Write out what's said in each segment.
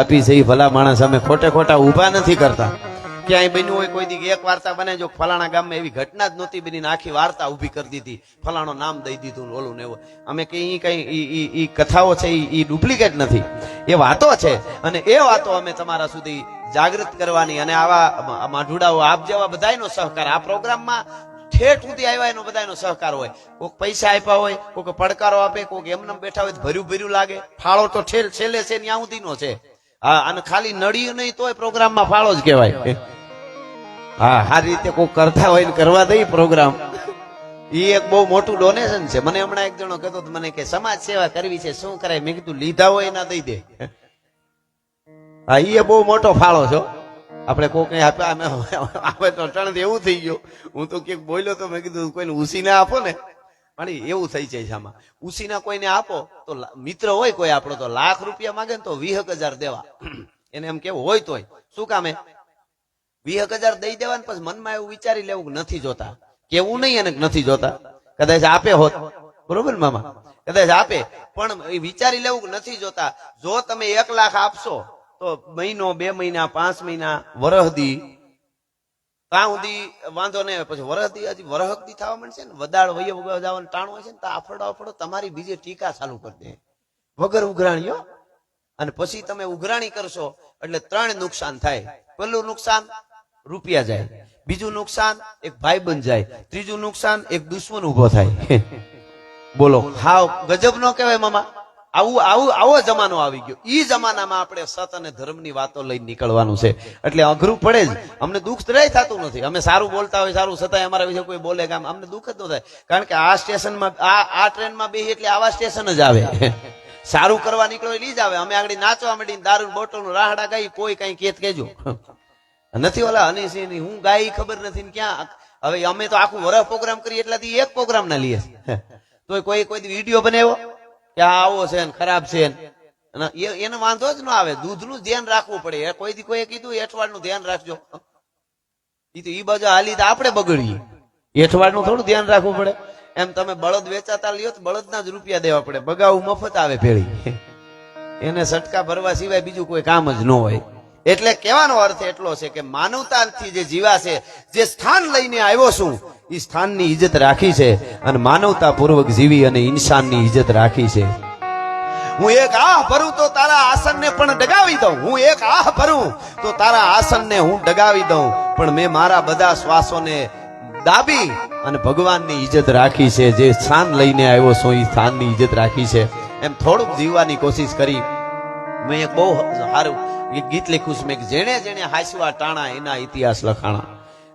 આપી છે એ ભલા માણસ અમે ખોટે ખોટા ઊભા નથી કરતા. ક્યાંય બન્યું હોય કોઈ દી એક વાર્તા બને જો ફલાણા ગામમાં એવી ઘટના જ નહોતી બની, આખી વાર્તા ઊભી કરી દીધી, ફલાણો નામ દઈ દીધું ઓલું ને એવું. અમે કઈ કઈ કથાઓ છે એ ડુપ્લિકેટ નથી, એ વાતો છે અને એ વાતો અમે તમારા સુધી જાગૃત કરવાની અને આવા માઢુડાઓ આપ જેવા બધાનો સહકાર આ પ્રોગ્રામમાં ઠેઠ સુધી આવ્યા એનો બધાનો સહકાર હોય. કોઈક પૈસા આપ્યા હોય, કોઈક પડકારો આપે, કોઈક એમને બેઠા હોય ભર્યું ભર્યું લાગે. ફાળો તો છેલ્લે છે ત્યાં સુધીનો છે. હા, અને ખાલી નડ્યું નહીં તોય પ્રોગ્રામમાં ફાળો જ કહેવાય. હા, આ રીતે કોઈ કરતા હોય ને કરવા દઈ પ્રોગ્રામ, એ એક બહુ મોટું ડોનેશન છે. મને હમણાં એક જણો કહેતો મને કે સમાજ સેવા કરવી છે, શું કરાય? મેં કીધું લીધા હોય ના દઈ દે. હા, એ બહુ મોટો ફાળો છો. આપણે કોઈ કઈ આપ્યા તો ટણ એવું થઈ ગયું. હું તો ક્યાંક બોલ્યો તો મેં કીધું કોઈને ઉસીને આપો ને, પણ એવું થઈ જાય છે આમાં. ઉસીના કોઈને આપો તો મિત્ર હોય કોઈ આપણો તો લાખ રૂપિયા માંગે ને તો 20,000 દેવા. એને એમ કેવું હોય તોય શું કામે 20,000 દઈ દેવા ને પછી મનમાં એવું વિચારી લેવું નથી જોતા, કેવું નહીં એને નથી જોતા. કદાચ આપે હોત, બરોબર મામા, કદાચ આપે, પણ એ વિચારી લેવું નથી જોતા. જો તમે 1 લાખ આપશો તો મહિનો, 2 મહિના, 5 મહિના, વરહદી ત્યાં સુધી વાંધો નહીં. પછી વરહદી હજી વરહદી થવા માંડશે ને, વદાળ વૈયો જવાનું ટાણું હોય છે ને, તો આફડો તમારી બીજી ટીકા ચાલુ કરી દે વગર ઉઘરાણીઓ. અને પછી તમે ઉઘરાણી કરશો એટલે 3 નુકસાન થાય. પેલું નુકસાન રૂપિયા જાય, બીજું નુકસાન એક ભાઈબંધ જાય, ત્રીજું નુકસાન એક દુશ્મન ઉભો થાય. બોલો, હાવ ગજબ નો કહેવાય મામા. આવો જમાનો આવી ગયો. ઈ જમાનામાં આપણે સત અને ધર્મની વાતો લઈને નીકળવાનું છે, એટલે અઘરું પડે જ. અમને દુઃખ જરાય થતું નથી. અમે સારું બોલતા હોય, સારું છતાંય અમારા વિશે કોઈ બોલે ગામ અમને દુઃખ જ ન થાય. કારણ કે આ સ્ટેશનમાં આ ટ્રેનમાં બેસી એટલે આવા સ્ટેશન જ આવે. સારું કરવા નીકળો એટલે જ આવે. અમે આગળ નાચવા માંડીને દારૂ બોટલ રાહડા ગાઈ, કોઈ કઈ કેત કેજો નથી. ઓલા હનીસિંહ ની હું ગાઈ ખબર નથી ને ક્યાં. હવે અમે તો આખું વરસ પ્રોગ્રામ કરીએ એટલાથી એક પ્રોગ્રામ ના લઈએ તો કોઈ વિડીયો બનાવ્યો કે આવો છે ને ખરાબ છે ને, એને વાંધો જ ન આવે. દૂધનું ધ્યાન રાખવું પડે. કોઈ કીધું એઠવાડનું ધ્યાન રાખજો, એ બાજુ હાલી તો આપણે બગડીએ. એઠવાડનું થોડું ધ્યાન રાખવું પડે. એમ તમે બળદ વેચાતા લ્યો તો બળદના જ રૂપિયા દેવા પડે. બગાવું મફત આવે ભેળી, એને સટકા ભરવા સિવાય બીજું કોઈ કામ જ ન હોય. એટલે કહેવાનો અર્થ એટલો છે કે માનવતાથી જે જીવા છે, જે સ્થાન લઈને આવ્યો છું એ સ્થાનની ઇજ્જત રાખી છે અને માનવતા પૂર્વક જીવી અને ઇન્સાનની ઇજ્જત રાખી છે. હું એક આહ ભરું તો તારા આસનને પણ ડગાવી દઉં. હું એક આહ ભરું તો તારા આસનને હું ડગાવી દઉં. પણ મેં મારા બધા શ્વાસોને દાબી અને ભગવાનની ઇજ્જત રાખી છે. જે સ્થાન લઈને આવ્યો છું એ સ્થાનની ઇજ્જત રાખી છે. એમ થોડુંક જીવવાની કોશિશ કરી. મેં એક બહુ સારું ગીત લખ્યું છે, મેં જેણે જેણે હાંસવા ટાણા એના ઇતિહાસ લખાણા.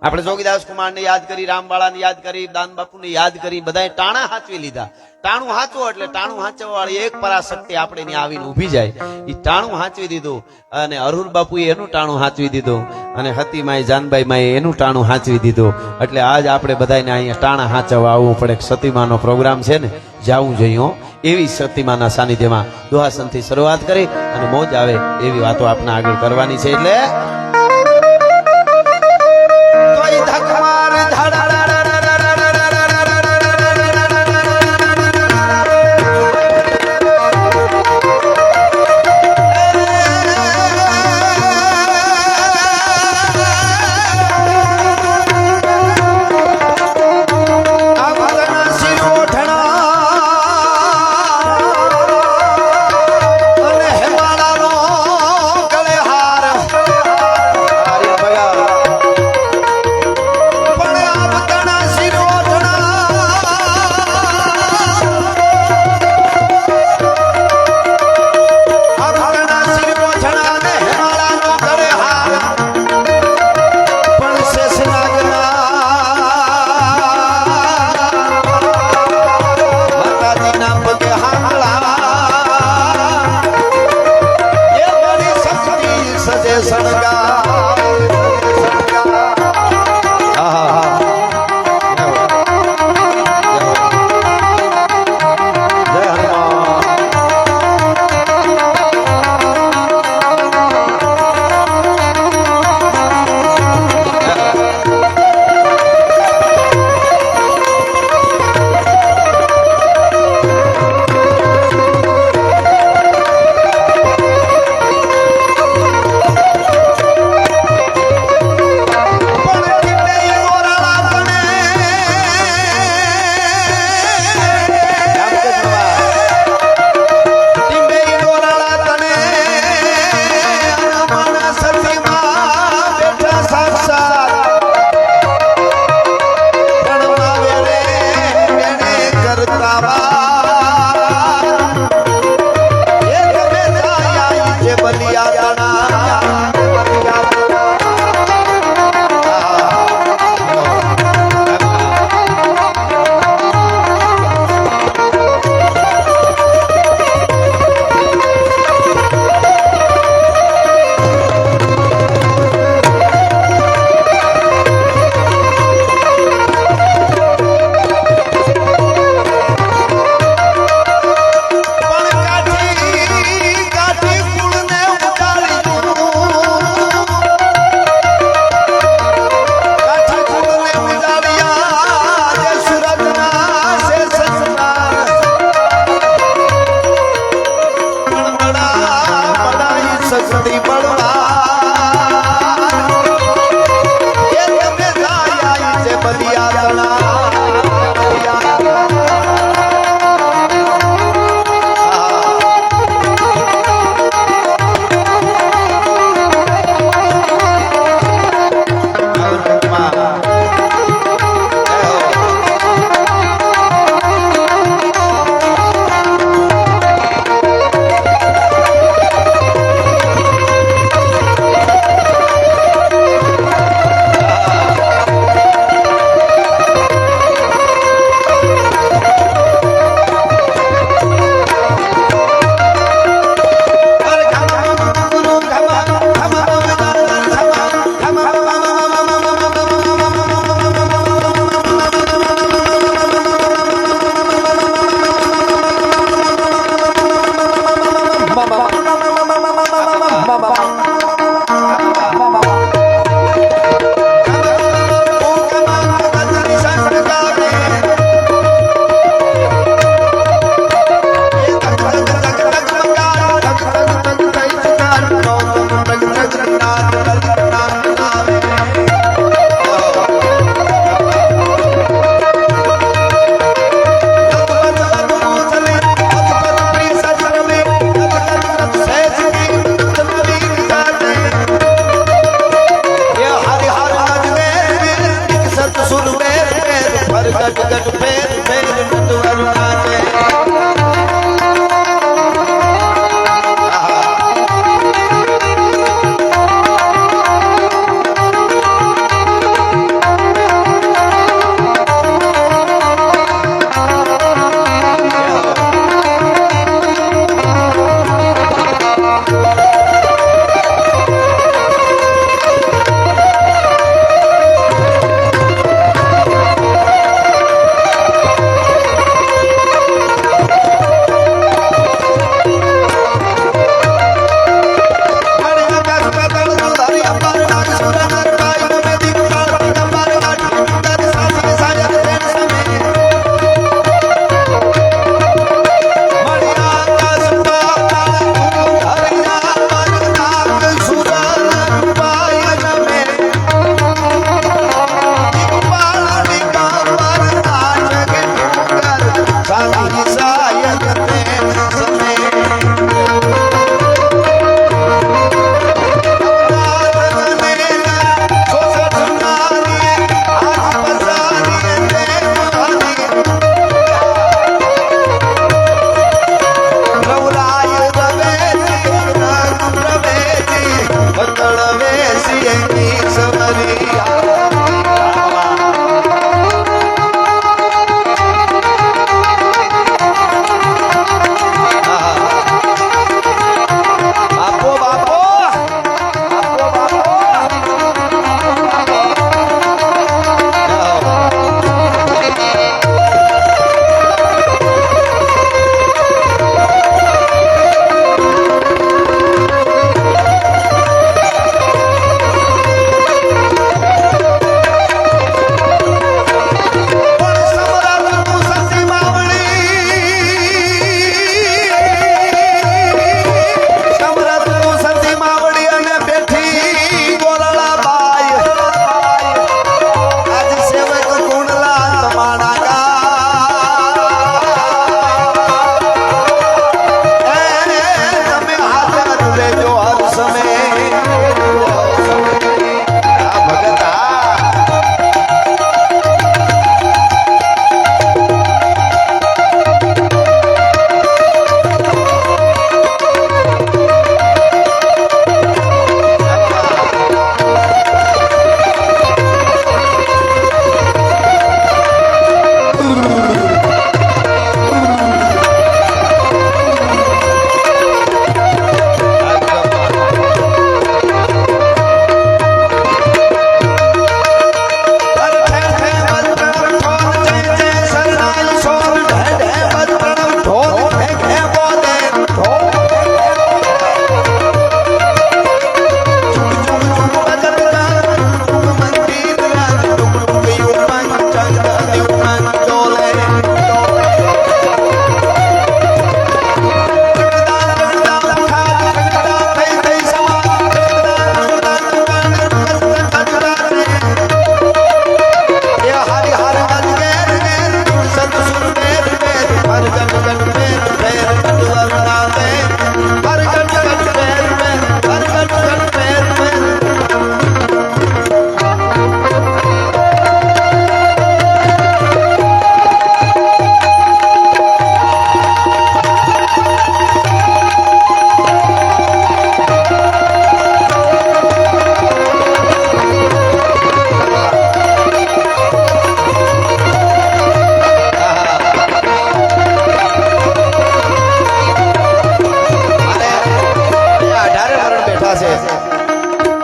આપણે જોગીદાસ કુમાર ને યાદ કરી, રામબાળા ને યાદ કરી, દાન બાપુ ને યાદ કરી, બધાએ ટાણા હાંચવી લીધા. ટાણું હાંચવો એટલે ટાણું હાંચવા વાળી એક પરાશક્તિ આપણે આવીને ઉભી જાય. એ ટાણું હાંચવી દીધું અને અરુણ બાપુએ એનું ટાણું હાંચવી દીધું અને હતીમાઈ જાનબાઈ માએ એનું ટાણું હાંચવી દીધું. એટલે આજ આપણે બધાને અહીંયા ટાણા હાંચવા આવવું પડે. સતીમાનો પ્રોગ્રામ છે ને, જાવું જોઈએ. એવી સતીમાના સાનિધ્યમાં દુહાસનથી શરૂઆત કરી અને મોજ આવે એવી વાતો આપને આગળ કરવાની છે. એટલે સદી બળવા એ તમે જાય છે બલિયાતણા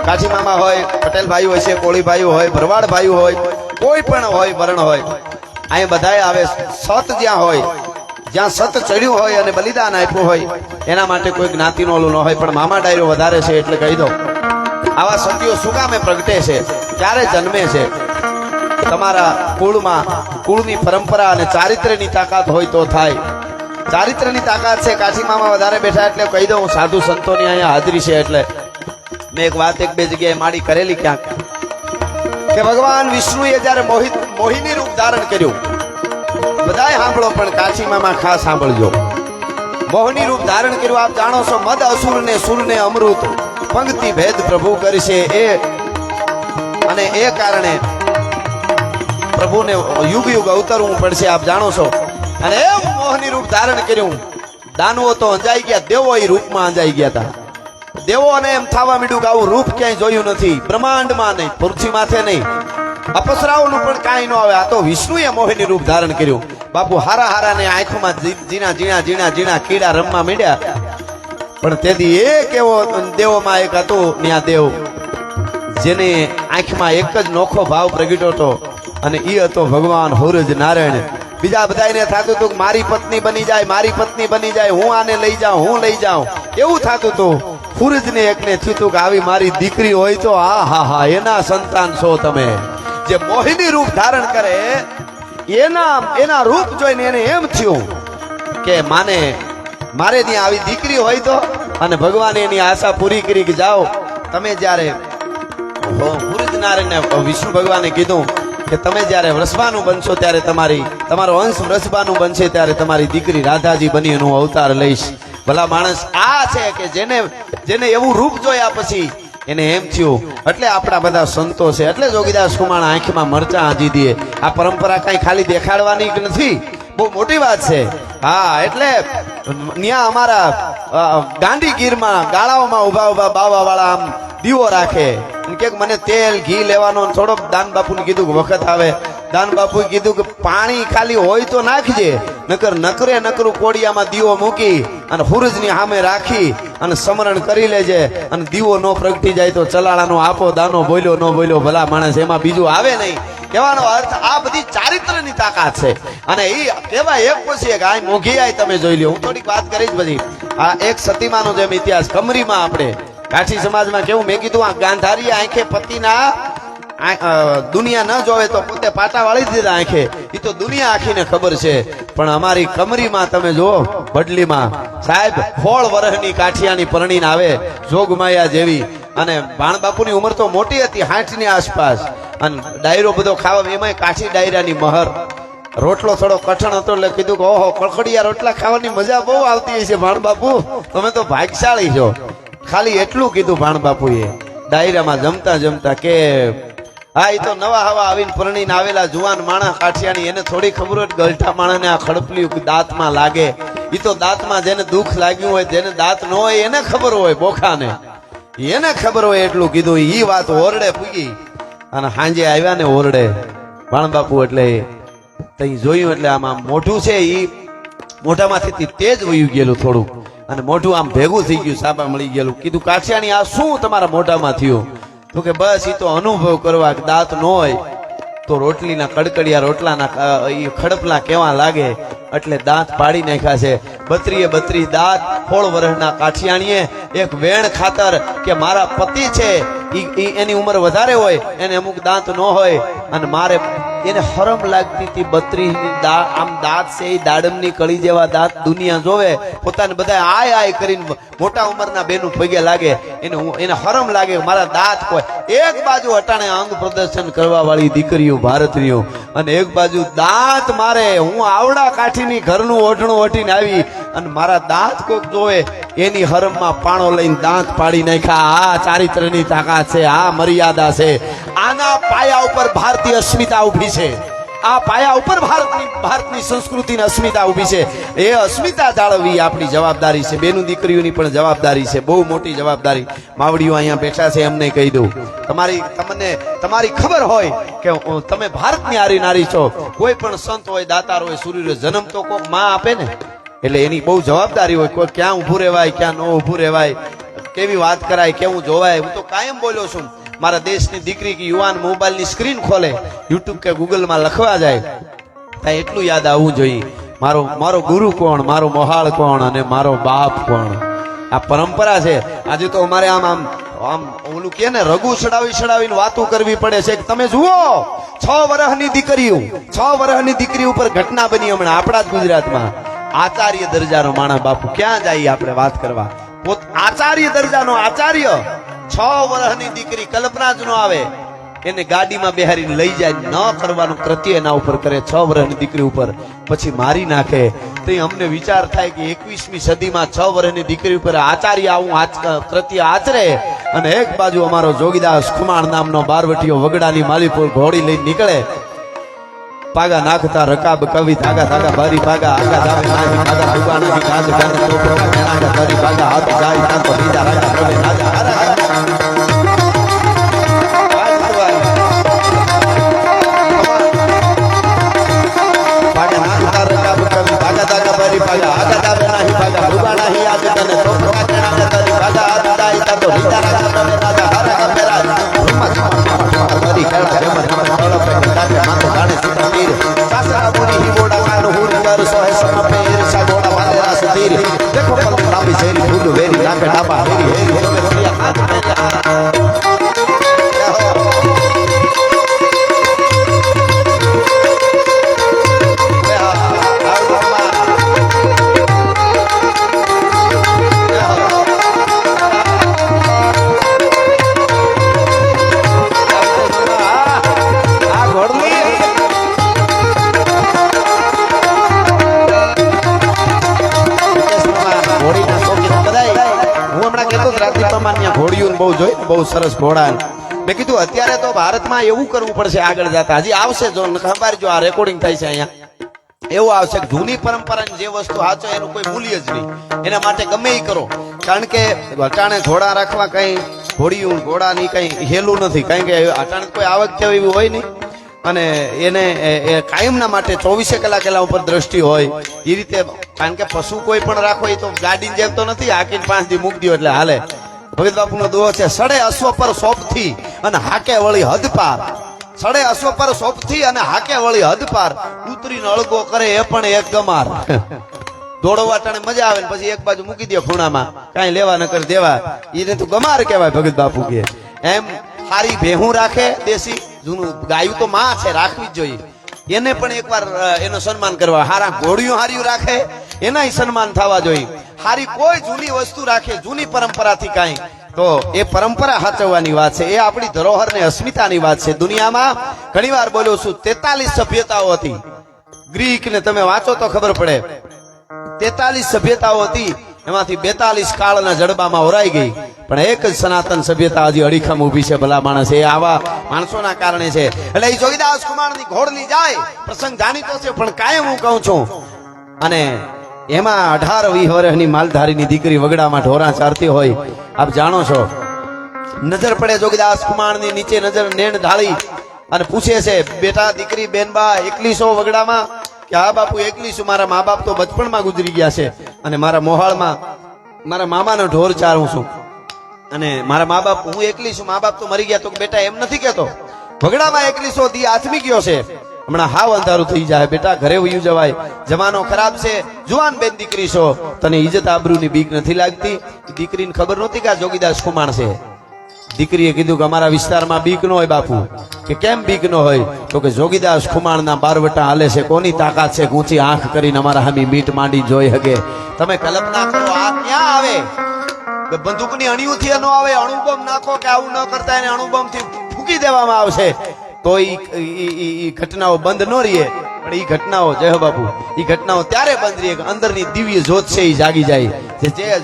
કાઠી મામા હોય, પટેલ ભાઈઓ હોય છે, કોળી ભાઈઓ હોય, ભરવાડ ભાઈઓ હોય, કોઈ પણ હોય વરણ હોય, અહીંયા બધાએ આવે. સત જ્યાં હોય, જ્યાં સત ચડ્યું હોય અને બલિદાન આપ્યું હોય એના માટે કોઈ જ્ઞાતિનો ઓલું ન હોય. પણ મામા ડાયરો વધારે છે એટલે કહી દો, આવા સત્યો શું કામે પ્રગટે છે, ક્યારે જન્મે છે? તમારા કુળમાં કુળની પરંપરા અને ચારિત્ર્યની તાકાત હોય તો થાય. ચારિત્ર્યની તાકાત છે. કાઠી મામા વધારે બેઠા એટલે કહી દઉં, સાધુ સંતોની અહીંયા હાજરી છે એટલે મેં એક વાત એક બે જગ્યાએ માડી કરેલી ક્યાંક કે ભગવાન વિષ્ણુએ જયારે મોહિની રૂપ ધારણ કર્યું, બધાય સાંભળો પણ કાઠી મામા ખાસ સાંભળજો. મોહિની રૂપ ધારણ કર્યું, આપ જાણો છો, મદ અસુર ને સુર ને અમૃત પંક્તિ ભેદ પ્રભુ કરશે એ, અને એ કારણે પ્રભુને યુગ યુગ અવતરવું પડશે, આપ જાણો છો. અને એમ મોહની રૂપ ધારણ કર્યું. દાનવો તો અંજાઈ ગયા, દેવો એ રૂપમાં અંજાઈ ગયા હતા. દેવોને એમ થવા માંડ્યું કે આવું રૂપ ક્યાંય જોયું નથી, બ્રહ્માંડમાં નહીં, પૃથ્વી માથે નહીં, અપસરાઓનું પણ કાંઈ ન આવે. આ તો વિષ્ણુએ મોહિની રૂપ ધારણ કર્યું. બાપુ હારા હારા ને આંખોમાં ઝીણા ઝીણા ઝીણા ઝીણા કીડા રમવા માંડ્યા. પણ તેથી એક એવો દેવોમાં એક હતો ન્યા દેવ, જેને આંખમાં એક જ નોખો ભાવ પ્રગટ્યો હતો, અને એ હતો ભગવાન સૂરજ નારાયણ. બીજા બધાને થતું હતું કે મારી પત્ની બની જાય, મારી પત્ની બની જાય, હું આને લઈ જાઉં, હું લઈ જાઉં, એવું થતું હતું. સૂરજને એકને થયું હતું કે આવી મારી દીકરી હોય તો હા હા હા એના સંતાન છો તમે. જે મોહિની રૂપ ધારણ કરે એના રૂપ જોઈને એને એમ થયું કે મારે ત્યાં આવી દીકરી હોય તો. અને ભગવાને એની આશા પૂરી કરી કે જાઓ તમે. જ્યારે સૂરજ નારાયણને વિષ્ણુ ભગવાને કીધું કે તમે જ્યારે વૃષભાનું બનશો ત્યારે તમારો અંશ વૃષભાનું બનશે ત્યારે તમારી દીકરી રાધાજી બની એનું અવતાર લઈશ. ભલા માણસ આ છે કે જેને એવું રૂપ જોયા પછી એને એમ થયું. એટલે આપણા બધા સંતો છે, એટલે જોગીદાસ કુમાણા આંખમાં મરચા આજી દે. આ પરંપરા કઈ ખાલી દેખાડવાની નથી, બહુ મોટી વાત છે. હા, એટલે ત્યાં અમારા ગાંધીગીરમાં ગાળાઓમાં ઉભા ઉભા બાવા વાળા આમ દીવો રાખે કે મને તેલ ઘી લેવાનો. થોડોક દાન બાપુને કીધું કે વખત આવે, દાન બાપુએ કીધું કે પાણી ખાલી હોય તો નાખજે, નકરું કોડિયામાં દીવો મૂકી અને સૂરજની સામે રાખી અને સ્મરણ કરી લેજે. અને દીવો નો પ્રગટી જાય તો ચલાળાનો આપો દાનો, બોલ્યો ન બોલ્યો ભલા માણસ, એમાં બીજું આવે નહીં. કહેવાનો અર્થ આ બધી ચારિત્ર્યની તાકાત છે. અને એ કહેવાય એક પછી એક. આ મોઘી આય તમે જોઈ લ્યો, હું થોડીક વાત કરીશ બધી. આ એક સતીમાનો જેમ ઇતિહાસ કમરીમાં આપણે કાઠી સમાજમાં કેવું, મેં કીધું આ ગાંધારી આંખે પતિના દુનિયા ન જોવે તો પોતે પાટા વાળી દીધા આંખે, એ તો દુનિયા આખીને ખબર છે. પણ અમારી કમરીમાં તમે જુઓ, ભડલીમાં સાહેબ 16 વર્ષની કાઠિયાની પરણીને આવે, જોગમાયા જેવી. અને ભાણબાપુની ઉંમર તો મોટી હતી, 60 ની આસપાસ. અને ડાયરો બધો ખાવા, એમાં કાઠી ડાયરાની મહર. રોટલો થોડો કઠણ હતો એટલે કીધું કે ઓહો કળકડિયા રોટલા ખાવાની મજા બહુ આવતી હશે ભાણબાપુ, તમે તો ભાગ્યશાળી છો. ખાલી એટલું કીધું ભાણબાપુએ ડાયરામાં જમતા જમતા કે હા, એ તો નવા હવા આવીને પરણીને આવેલા જુવાન માણસ કાઠિયાની, એને થોડી ખબર હોય ગલઠા માણસને આ ખડપલિયું દાંતમાં લાગે. એ તો દાંતમાં જેને દુઃખ લાગ્યું હોય, જેને દાંત ન હોય એને ખબર હોય, બોખાને એને ખબર હોય એટલું કીધું. ઈ વાત ઓરડે પૂગી અને સાંજે આવ્યા ને ઓરડે ભાણબાપુ, એટલે તઈ જોયું એટલે આમાં મોઢું છે, ઈ મોઢામાંથી તેજ વયું ગયેલું થોડું, અને મોઢું આમ ભેગું થઈ ગયું, સાબા મળી ગયેલું. કીધું કાઠિયાણી આ શું તમારા મોઢામાં થયું? તો કે બસ એ તો અનુભવ કરવા, દાંત ન હોય તો રોટલીના કડકડિયા રોટલાના ખડપલા કેવા લાગે, એટલે દાંત પાડી નાખ્યા છે. 32 દાંત 16 વર્ષના કાઠિયાણીએ એક વેણ ખાતર કે મારા પતિ છે એની ઉંમર વધારે હોય, એને અમુક દાંત ન હોય, અને મારે એને હરમ લાગતી હતી 32 આમ દાંત છે એ દાડમની કળી જેવા દાંત દુનિયા જોવે, પોતાને બધા આય કરીને મોટા ઉંમરના બેનું પગે લાગે, એને હરમ લાગે મારા દાંત કોઈ. એક બાજુ અટાણે અંગ પ્રદર્શન કરવા વાળી દીકરીઓ ભારતીયો, અને એક બાજુ દાંત મારે, હું આવડા કાઠીની ઘરનું ઓઢણું ઓઢીને આવી અને મારા દાંત કોઈક જોવે એની હરમમાં પાણો લઈને દાંત પાડી નાખ્યા. આ ચારિત્ર્યની તાકાત છે, આ મર્યાદા છે. આના પાયા ઉપર ભારતીય અસ્મિતા ઉભી છે. આ પાયા ઉપર ભારતની સંસ્કૃતિની અસ્મિતા ઉભી છે. એ અસ્મિતા જાળવવી આપણી જવાબદારી છે, બેનું દીકરીઓની પણ જવાબદારી છે, બહુ મોટી જવાબદારી. માવડીઓ અહીંયા બેઠા છે એમને કહી દઉં, તમારી ખબર હોય કે તમે ભારતની આરી નારી છો. કોઈ પણ સંત હોય, દાતાર હોય, સૂર્ય જન્મ તો કોઈક માં આપે ને, એટલે એની બહુ જવાબદારી હોય. કોઈ ક્યાં ઊભું રહેવાય, ક્યાં ન ઊભું રહેવાય, કેવી વાત કરાય, કેવું જોવાય. હું તો કાયમ બોલ્યો છું, મારા દેશની દીકરી કે યુવાન મોબાઈલની સ્ક્રીન ખોલે, યુટ્યુબ કે ગૂગલમાં લખવા જાય, ત્યાં એટલું યાદ આવવું જોઈએ, મારો ગુરુ કોણ, મારો મોહાળ કોણ અને મારો બાપ કોણ. આ પરંપરા છે. આજે તો અમારે આમ ઓલું કે ને રઘુ ચડાવીને વાતો કરવી પડે છે. તમે જુઓ 6 વર્ષની દીકરી ઉપર ઘટના બની હમણાં આપણા જ ગુજરાતમાં. આચાર્ય દરજાનો માણસ બાપુ, ક્યાં જાય આપણે વાત કરવા? આચાર્ય દરજાનો આચાર્ય 6 વર્ષની દીકરી, કલ્પના જ ન આવે, એને ગાડીમાં બેહારીને લઈ જાય, ન કરવાનું કૃત્ય એના ઉપર કરે, 6 વર્ષની દીકરી ઉપર, પછી મારી નાખે. તો અમને વિચાર થાય કે 21મી સદીમાં 6 વર્ષની દીકરી ઉપર આચાર્ય આવું કૃત્ય આચરે, અને એક બાજુ અમારો જોગીદાસ ખુમાણ નામનો બારવટીયો વગડાની માલીપુર ઘોડી લઈને નીકળે, પાગા નાખતા રકાબ કવિ ધાગા ધાગા ભારી પાગા આગા જાવે નાહી પાગા ઉગાણા કાજ ગાન તો પ્રભુ મેણાગા ભારી પાગા હાથ જાય ના તો બીજા રાજા પ્રભુ રાજા પાગા નાખતા રકાબ કવિ ધાગા ધાગા ભારી પાગા આગા જાવે નાહી પાગા ઉગાણા હી આજ તને તો પ્રભુ મેણાગા ભારી પાગા હાથ જાય ના તો બીજા રાજા પ્રભુ રાજા હારા મેરા ભારી ખેડા જેમ તળપ કાટે માતો ગાણે સીતા તીર સાસરા બોની હી બોડા કાનો હુર કર સોહે સમ પે ઈરસા ગોડા વાલે રાસ તીર દેખો પલ લાંબી શેરી ફૂલ વેરી નાકે ડાબા હેરી હેરી તમે રોડિયા કાટ મે બહુ જોઈ, બહુ સરસ ઘોડા. મેં કીધું અત્યારે તો ભારતમાં એવું કરવું પડશે આગળ જતા, હજી આવશે, જો ખબર જો આ રેકોર્ડિંગ થાય છે અહીંયા, એવું આવશે કે જૂની પરંપરાની જે વસ્તુ સાચો એનું કોઈ મૂલ્ય જ નહીં. એના માટે ગમે એ કરો, કારણ કે અટાણે ઘોડા રાખવા કઈ ઘોડિયું ઘોડાની કઈ હેલું નથી, કારણ કે અટાણે કોઈ આવક કેવી એવી હોય નહીં, અને એને કાયમના માટે 24 કલાક એના ઉપર દ્રષ્ટિ હોય એ રીતે. કારણ કે પશુ કોઈ પણ રાખો એ તો ગાડી જેમ તો નથી હાકીને 5 દી મૂકી દો એટલે હાલે. ભગત બાપુ નો દોહો છે, સડે અશ્વ પર સોપથી અને હાકે વળી હદ પાર. સડે અશ્વ પર સોપથી અને હાકે વળી હદ પાર, ઉતરીને અળગો કરે એ પણ એક ગમાર. દોડવા ટાણે મજા આવે ને પછી એક બાજુ મૂકી દે ખૂણામાં, કાંઈ લેવા ન કરી દેવા, એને તો ગમાર કહેવાય. ભગત બાપુ કે એમ હારી ભેહું રાખે દેશી, જૂનું ગાયું તો માં છે, રાખવી જ જોઈએ, એને પણ એકવાર એનો સન્માન કરવા. હારા ઘોડિયું હાર્યું રાખે એનાય સન્માન થવા જોઈએ. હારી કોઈ જૂની વસ્તુ રાખે જૂની પરંપરાથી કાંઈ, તો એ પરંપરા સાચવવાની વાત છે, એ આપણી ધરોહર ને અસ્મિતાની વાત છે. દુનિયામાં ઘણી વાર બોલ્યો છું, 43 સભ્યતાઓ હતી. ગ્રીક ને તમે વાંચો તો ખબર પડે, 43 સભ્યતાઓ હતી, એમાંથી 42 કાળના જડબામાં ઓરાઈ ગઈ, પણ એક જ સનાતન સભ્યતા હજી અડીખમ ઊભી છે. ભલા માણસ, એ આવા માણસોના કારણે છે. એટલે એ જોગીદાસ કુમારની ઘોડલી જાય પ્રસંગ જાણીતો છે, પણ કાયમ હું કહું છું, અને એમાં 18-20 વર્ષની માલધારીની દીકરી વગડામાં ઢોરા ચારતી હોય, આપ જાણો છો. નજર પડે જોગીદાસ કુમારની નીચે, નજર નેણ ઢાળી અને પૂછે છે, બેટા દીકરી બેનબા એકલી છો વગડામાં? કે હા બાપુ એકલી છું, મારા મા બાપ તો બચપણમાં ગુજરી ગયા છે, અને મારા મોહાળમાં મારા મામાનો ઢોર ચારું છું, અને મારા મા બાપ, હું એકલી છું, મા બાપ તો મરી ગયા. તો બેટા એમ નથી કેતો, વગડામાં એકલી છો, દી આથમી ગયો છે, હમણાં હાવ અંધારું થઈ જાય, બેટા ઘરે વયું જવાય, જમાનો ખરાબ છે, જુવાન બેન દીકરી છો, તને ઇજ્જત આબરૂની બીક નથી લાગતી? દીકરીને ખબર નહોતી કે આ જોગીદાસ કુમાર છે. દીકરીએ કીધું કે અમારા વિસ્તારમાં બીક ન હોય બાપુ. કે કેમ બીક ન હોય? તો કે જોગીદાસ ખુમાણના બારવટા હાલે છે, કોની તાકાત છે ઊંચી આંખ કરીને અમારા હામી મીટ માંડી જોઈ હકે? તમે કલ્પના કરો, આ ક્યાં આવે? બંદૂકની અણિયુંથી ન આવે, અણુબમ નાખો કે આવું ન કરતા એને અણુબમથી ફૂંકી દેવામાં આવશે તો એ ઘટનાઓ બંધ ન રહીએ. પણ એ ઘટનાઓ, જય હો બાપુ, એ ઘટનાઓ ત્યારે બંધ રહીએ કે અંદરની દિવ્ય જ્યોત છે એ જાગી જાય.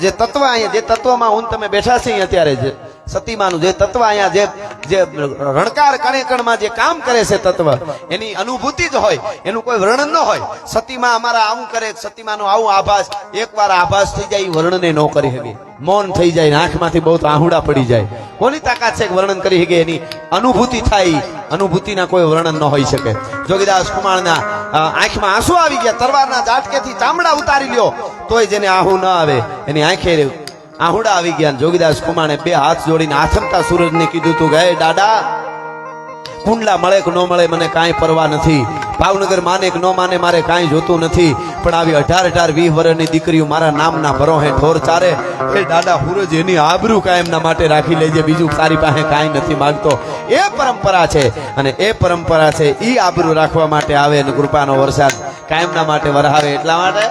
જે તત્વ અહીંયા, જે તત્વમાં હું તમે બેઠા છે અત્યારે, જે સતીમાનું જે તત્વ અહીંયા જે રણકાર કણેકણમાં જે કામ કરે છે તત્વ, એની અનુભૂતિ જ હોય, એનું કોઈ વર્ણન ન હોય. સતીમાં અમારા આવું કરે, સતીમાનો આવું આભાસ, એકવાર આભાસ થઈ જાય વર્ણને ન કરી શકે, મૌન થઈ જાય, આંખમાંથી બહુ આહુડા પડી જાય. કોની તાકાત છે વર્ણન કરી શકે? એની અનુભૂતિ થાય, અનુભૂતિના કોઈ વર્ણન ન હોઈ શકે. જોગીદાસ કુમારના આંખમાં આંસુ આવી ગયા, તરવારના ઝાટકેથી ચામડા ઉતારી લ્યો તોય જેને આહુ ન આવે, એની આંખે આહુડા આવી ગયા. જોગીદાસ કુમાણે બે હાથ જોડીને આથમતા સૂરજને કીધું તું ગયે દાદા કુંડલા મળે કે ન મળે મને કાંઈ પરવા નથી, ભાવનગર માને કે ન માને મારે કાંઈ જોતું નથી, પણ આવી 18-20 વર્ષની દીકરીઓ મારા નામના ભરોહે ઠોર ચારે. એ દાદા સૂરજ એની આબરૂ કાયમના માટે રાખી લેજે, બીજું તારી પાસે કાંઈ નથી માંગતો. એ પરંપરા છે અને એ પરંપરા છે ઈ આબરૂ રાખવા માટે આવે અને કૃપાનો વરસાદ કાયમના માટે વરહાવે. એટલા માટે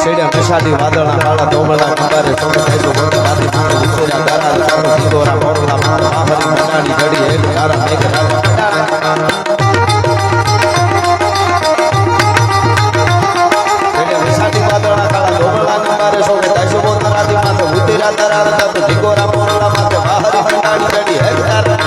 છેડ્યા મેષાદી વાદળના કાળા ધોબળના કંડારે સોનો બેસો ગોતા રાતી માને ઉછેર્યા ગારા લાડો દીદોરા મોરલા મારા આહરી મનાડી જડી એક ગારા એક ગારા છેડ્યા મેષાદી વાદળના કાળા ધોબળના કંડારે સોનો બેસો ગોતા રાતી માને ઉછેર્યા ગારા લાડો દીદોરા મોરલા મારા આહરી મનાડી જડી એક ગારા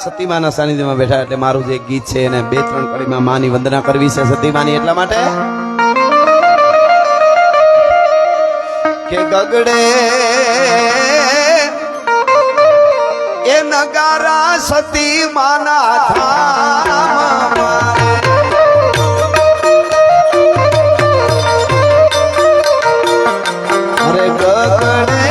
સતીમાના સાનિધ્યમાં બેઠા એટલે મારું જે ગીત છે એને 2-3 કડીમાં માની વંદના કરવી છે સતીમાની એટલા માટે કે ગગડે એ નગારા સતીમાના ધામ અરે ગગડે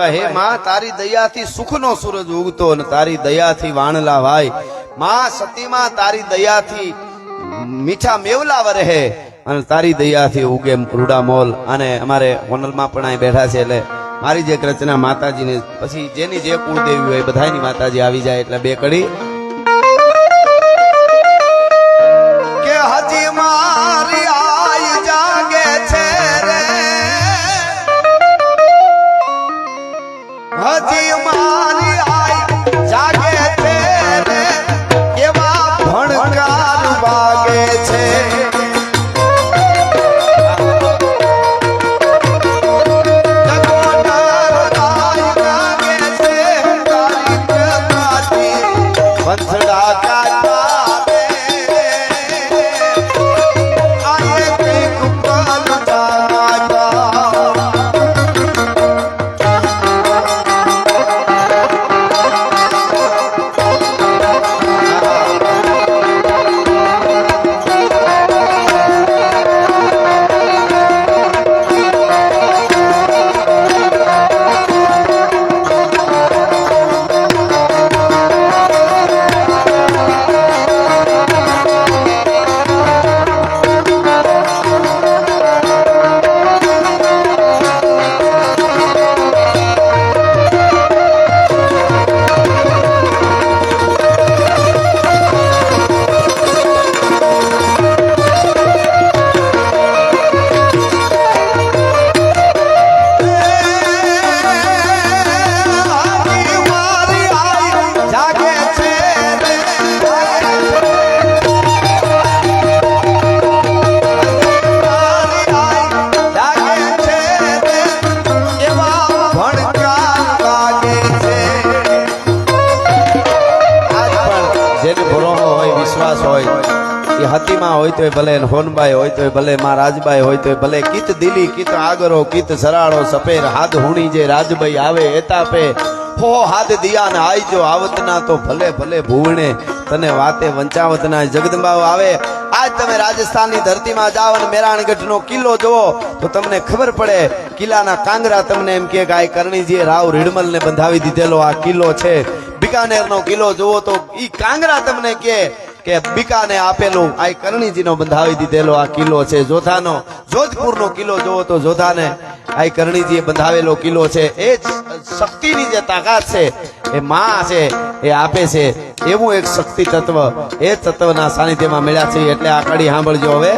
બા હે માં તારી દયાથી સુખનો સૂરજ ઉગતો અને તારી દયાથી વાણલા ભાઈ માં સતીમાં તારી દયાથી મીઠા મેવલા વરહે અને તારી દયાથી ઉગે રૂડા મોલ. અને અમારે હોનલમાં પણ અહીં બેઠા છે એટલે મારી જે રચના માતાજીને પછી જેની જે કુળદેવી હોય બધાની માતાજી આવી જાય એટલે બે કડી કે હજી મારી આઈ જાગે છે રે હજી મારી આઈ જાગે છે રે એવા ભણકાર વાગે છે હતીમાં હોય તો ભલે હોનબાઈ હોય તો ભલે માં રાજબાઈ હોય તો ભલે કીત દિલી કીત આગરો કીત સરાળો સપેર હાથ હુણી જે રાજબાઈ આવે એતાપે હો હાથ દિયા ને આઈજો આવતના તો ભલે ભલે ભૂવણે તને વાતે વંચાવતના જગદંબાઓ આવે. આજ તમે રાજસ્થાનની ધરતીમાં જાઓ અને મેરાણગઢનો કિલ્લો જુઓ તો તમને ખબર પડે કિલ્લાના કાંગરા તમને એમ કે આ કરણીજીએ રાવ રીડમલને બંધાવી દીધેલો આ કિલ્લો છે. બિકાનેરનો કિલ્લો જુઓ તો ઈ કાંગરા તમને કે બીકાને આપેલું આ કરણીજીનો બંધાવી દીધેલો આ કિલ્લો છે. જોધાનો જોધપુરનો કિલ્લો જોવો તો જોધાને આ કરણીજીએ બંધાવેલો કિલ્લો છે. એ શક્તિની જે તાકાત છે એ માં છે એ આપે છે. એવું એક શક્તિ તત્વ એ તત્વના સાનિધ્યમાં મળ્યા છે. એટલે આ કડી સાંભળજો હવે.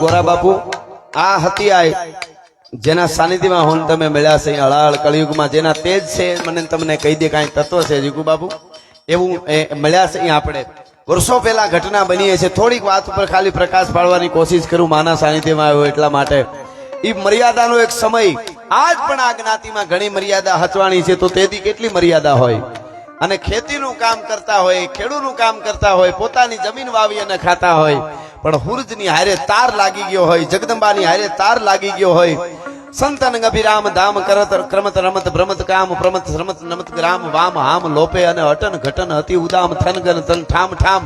ગોરા બાપુ આ હતી આય જેના સાનિધ્યમાં હોન તમે મળ્યા છે હળાળ કળિયુગમાં જેના તેજ છે મને તમને કહી દે કાંઈ તત્વ છે જીગુ બાપુ એવું મળ્યા છે અહીંયા આપણે વર્ષો પહેલા ઘટના બની છે. થોડીક વાત ઉપર ખાલી પ્રકાશ પાડવાની કોશિશ કરું માના સાનિધ્યમાં આવ્યો એટલા માટે. એ મર્યાદાનો એક સમય આજ પણ આ જ્ઞાતિમાં ઘણી મર્યાદા હચવાણી છે. તો તેથી કેટલી મર્યાદા હોય અને ખેતીનું કામ કરતા હોય ખેડૂતનું કામ કરતા હોય પોતાની જમીન વાવી અને ખાતા હોય પણ હુરજની હારે તાર લાગી ગયો હોય જગદંબાની હારે તાર લાગી ગયો હોય સંતન અભિરામ ધામ કરત ક્રમત રમત ભ્રમત કામ પ્રમત શ્રમત નમત ગ્રામ વામ હામ લોપે અને અટન ઘટન અતિ ઉદામ થન ગન તન ઠામ ઠામ.